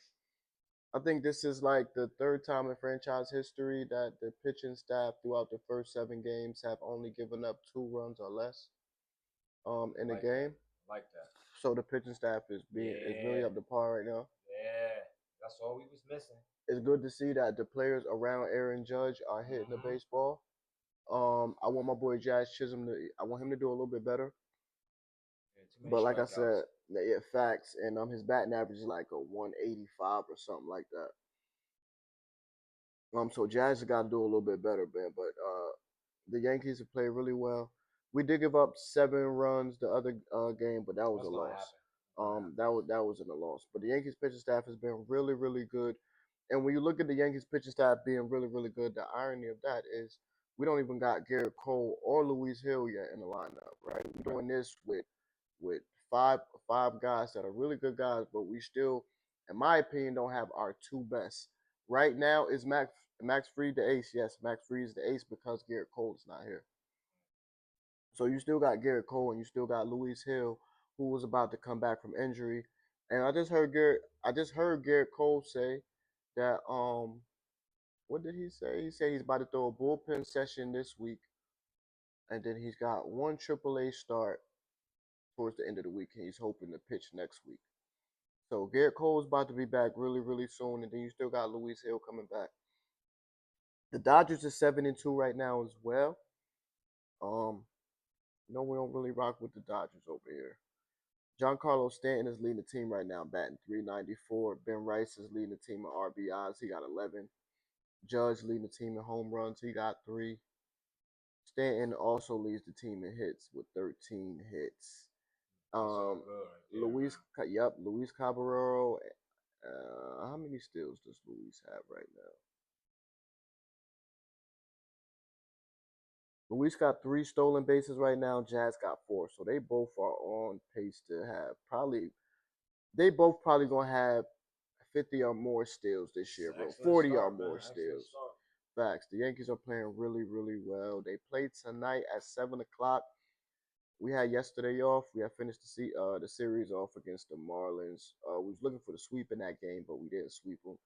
I think this is like the third time in franchise history that the pitching staff throughout the first 7 games have only given up 2 runs or less in a game. Like that. So the pitching staff is really up to par right now. Yeah, that's all we was missing. It's good to see that the players around Aaron Judge are hitting the baseball. I want my boy Jazz Chisholm I want him to do a little bit better. But like I said, yeah, facts. And his batting average is like a 185 or something like that. So Jazz has got to do a little bit better, man. But the Yankees have played really well. We did give up 7 runs the other game, but that was a loss. That wasn't a loss. But the Yankees pitching staff has been really, really good. And when you look at the Yankees pitching staff being really, really good, the irony of that is we don't even got Garrett Cole or Luis Hill yet in the lineup, right? We're doing this with five guys that are really good guys, but we still, in my opinion, don't have our 2 best. Right now is Max Fried the ace. Yes, Max Fried is the ace because Garrett Cole is not here. So you still got Garrett Cole and you still got Luis Hill, who was about to come back from injury. And I just heard Garrett Cole say that what did he say? He said he's about to throw a bullpen session this week, and then he's got 1 AAA start towards the end of the week, and he's hoping to pitch next week. So Garrett Cole's about to be back really, really soon, and then you still got Luis Hill coming back. The Dodgers are 7-2 right now as well. No, we don't really rock with the Dodgers over here. Giancarlo Stanton is leading the team right now, batting .394. Ben Rice is leading the team in RBIs. He got 11. Judge leading the team in home runs. He got 3. Stanton also leads the team in hits with 13 hits. Luis Caballero. How many steals does Luis have right now? Luis got 3 stolen bases right now. Jazz got 4. So they both are on pace to have they both probably going to have 50 or more steals this year, bro. 40 or more steals. Facts. The Yankees are playing really, really well. They played tonight at 7 o'clock. We had yesterday off. We had finished the series off against the Marlins. We was looking for the sweep in that game, but we didn't sweep them.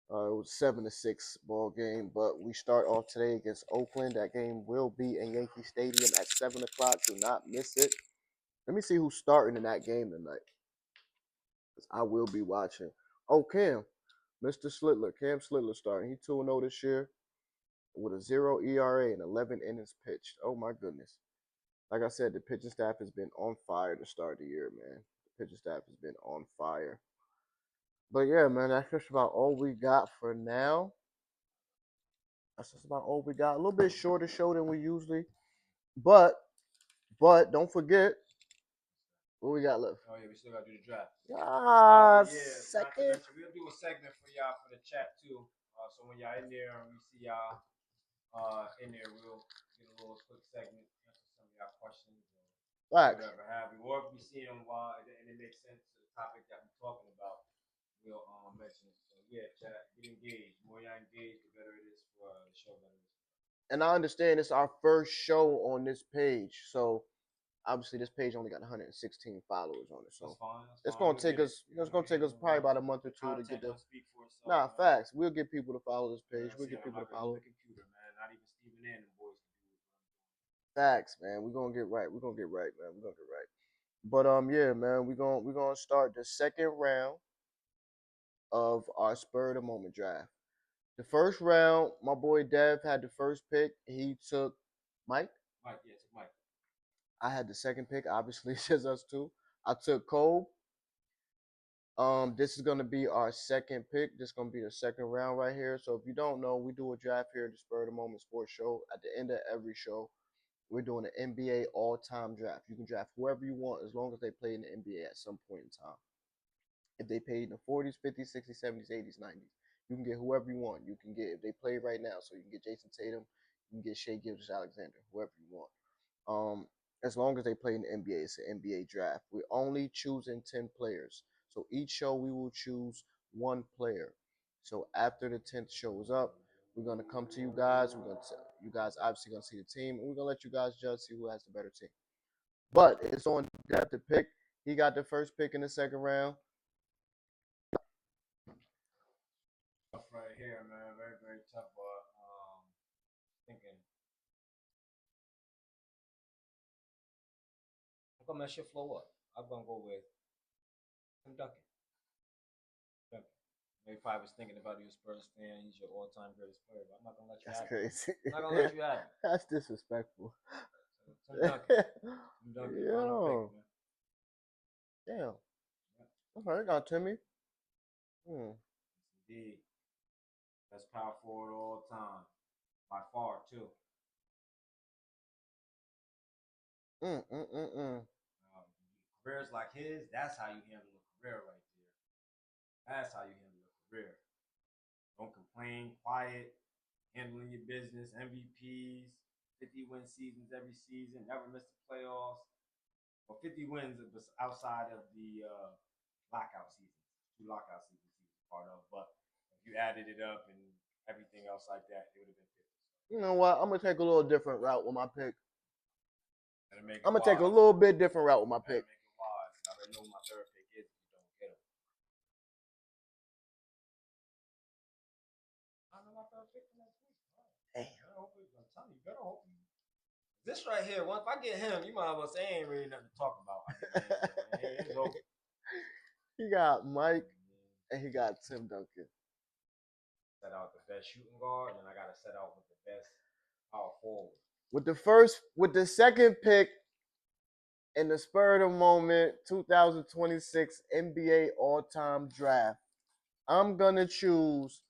It was 7-6 ball game, but we start off today against Oakland. That game will be in Yankee Stadium at 7 o'clock. Do not miss it. Let me see who's starting in that game tonight. I will be watching. Oh, Cam Slitler starting. He 2-0 this year with a 0 ERA and 11 innings pitched. Oh my goodness. Like I said, the pitching staff has been on fire to start the year, man. The pitching staff has been on fire. But yeah, man, that's just about all we got for now. That's just about all we got. A little bit shorter show than we usually. But don't forget what we got left. Oh yeah, we still gotta do the draft. Second. We'll do a segment for y'all for the chat too. So when y'all in there and we see y'all in there, we'll get a little quick segment, answer some of y'all questions or whatever have you. Or if we see them and it makes sense to the topic that we're talking about, we'll mention it. So yeah, chat, get engaged. The more y'all engaged, the better it is for the show. And I understand it's our first show on this page, so obviously this page only got 116 followers on it. So it's gonna take us. It's gonna take us probably about a month or 2 to get the. Nah, facts. We'll get people to follow this page. We'll get people to follow. The computer, man. Not even Stephen and the boys can do it. Facts, man. We're gonna get right. We're gonna get right, man. We're gonna get right. But yeah, man, we're gonna start the second round of our spur of the moment draft. The first round, my boy Dev had the first pick. He took Mike. Mike, yeah, took Mike. I had the second pick. Obviously, it's just us two. I took Cole. This is gonna be our second pick. This is gonna be the second round right here. So if you don't know, we do a draft here at the Spur of the Moment Sports Show. At the end of every show, we're doing an NBA all-time draft. You can draft whoever you want as long as they play in the NBA at some point in time. If they played in the 40s, 50s, 60s, 70s, 80s, 90s, you can get whoever you want. You can get if they play right now, so you can get Jason Tatum, you can get Shea Gilgeous-Alexander, whoever you want. As long as they play in the NBA, it's an NBA draft. We're only choosing 10 players. So each show we will choose one player. So after the 10th show is up, we're gonna come to you guys. You guys obviously gonna see the team, and we're gonna let you guys judge, see who has the better team. But it's on Dev to pick. He got the first pick in the second round. Tough right here, man. Very, very tough. But thinking, I'm gonna mess your flow up. I'm gonna go with Tim Duncan. Duncan. Maybe probably was thinking about you, Spurs fan. He's your all-time greatest player, but I'm not gonna let you That's have it. crazy. I'm not gonna let you have it. That's disrespectful. So, Tim Duncan. Tim Duncan, final pick, Yo, man. damn. Yeah. Okay, got Timmy. Hmm. Indeed. Best power forward of all time. By far, too. Careers like his, that's how you handle a career right there. That's how you handle a career. Don't complain, quiet, handling your business, MVPs, 50 win seasons every season, never missed the playoffs. Well, 50 wins outside of the lockout season, 2 lockout seasons he was part of. But if you added it up and everything else like that, it would have been 50. You know what? I'm gonna take a little different route with my pick. Make I'm it gonna take a wise. little bit different route with my pick. Make it wise. I already know what my third pick is if you don't get him. I know my third pick for next week. Damn. I'm telling you, better hope you. This right here, if I get him, you might as well say ain't really nothing to talk about. It's over. He got Mike and he got Tim Duncan. Set out the best shooting guard, and then I gotta set out with the best power forward. With the second pick in the Spur of the Moment 2026 NBA all-time draft, I'm gonna choose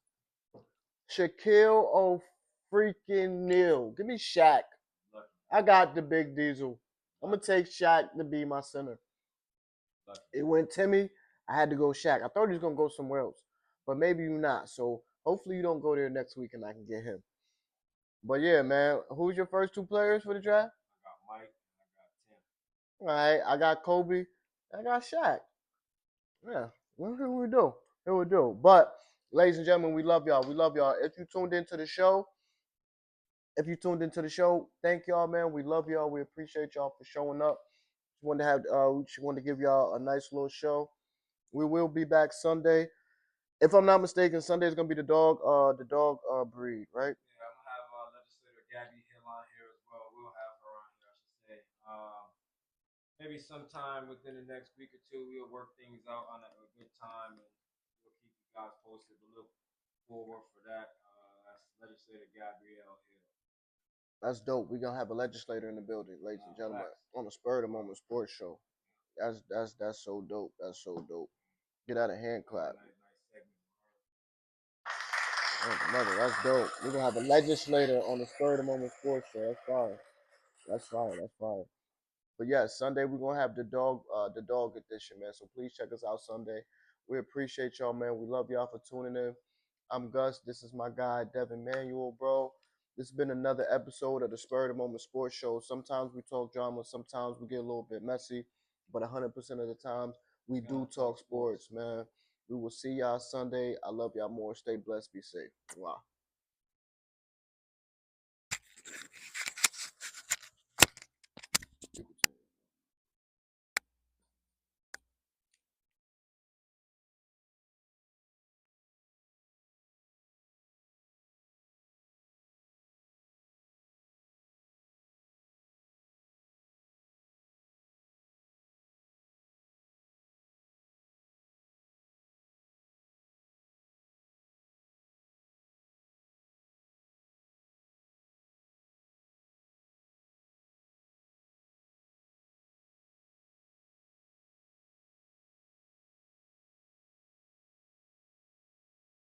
Shaquille O'Neal. Give me Shaq. Lucky. I got the big diesel. I'm gonna take Shaq to be my center. Lucky. It went Timmy. I had to go Shaq. I thought he was gonna go somewhere else, but maybe you're not. So hopefully you don't go there next week and I can get him. But yeah, man, who's your first 2 players for the draft? I got Mike and I got Tim. All right, I got Kobe. I got Shaq. Yeah, here we do. Here we do. But ladies and gentlemen, we love y'all. We love y'all. If you tuned into the show, thank y'all, man. We love y'all. We appreciate y'all for showing up. Just wanted to give y'all a nice little show. We will be back Sunday. If I'm not mistaken, Sunday is gonna be the dog breed, right? Yeah, I'm gonna have legislator Gabby Hill on here as well. We'll have her on here, I should say. Maybe sometime within the next week or two, we'll work things out on a good time, and we'll keep you guys posted. We'll look forward for that. That's legislator Gabrielle Hill. That's dope. We're gonna have a legislator in the building, ladies and gentlemen, on the Spur of the Moment Sports Show. That's so dope. That's so dope. Get out of hand clap. Mother, that's dope. We're gonna have a legislator on the Spur of the Moment Sports Show. That's fire. That's fire. That's fire. But yeah, Sunday we're gonna have the dog edition, man. So please check us out Sunday. We appreciate y'all, man. We love y'all for tuning in. I'm Gus. This is my guy, Devin Manuel, bro. This has been another episode of the Spur of the Moment Sports Show. Sometimes we talk drama, sometimes we get a little bit messy, but 100% of the times we do talk sports, man. We will see y'all Sunday. I love y'all more. Stay blessed. Be safe. Wow.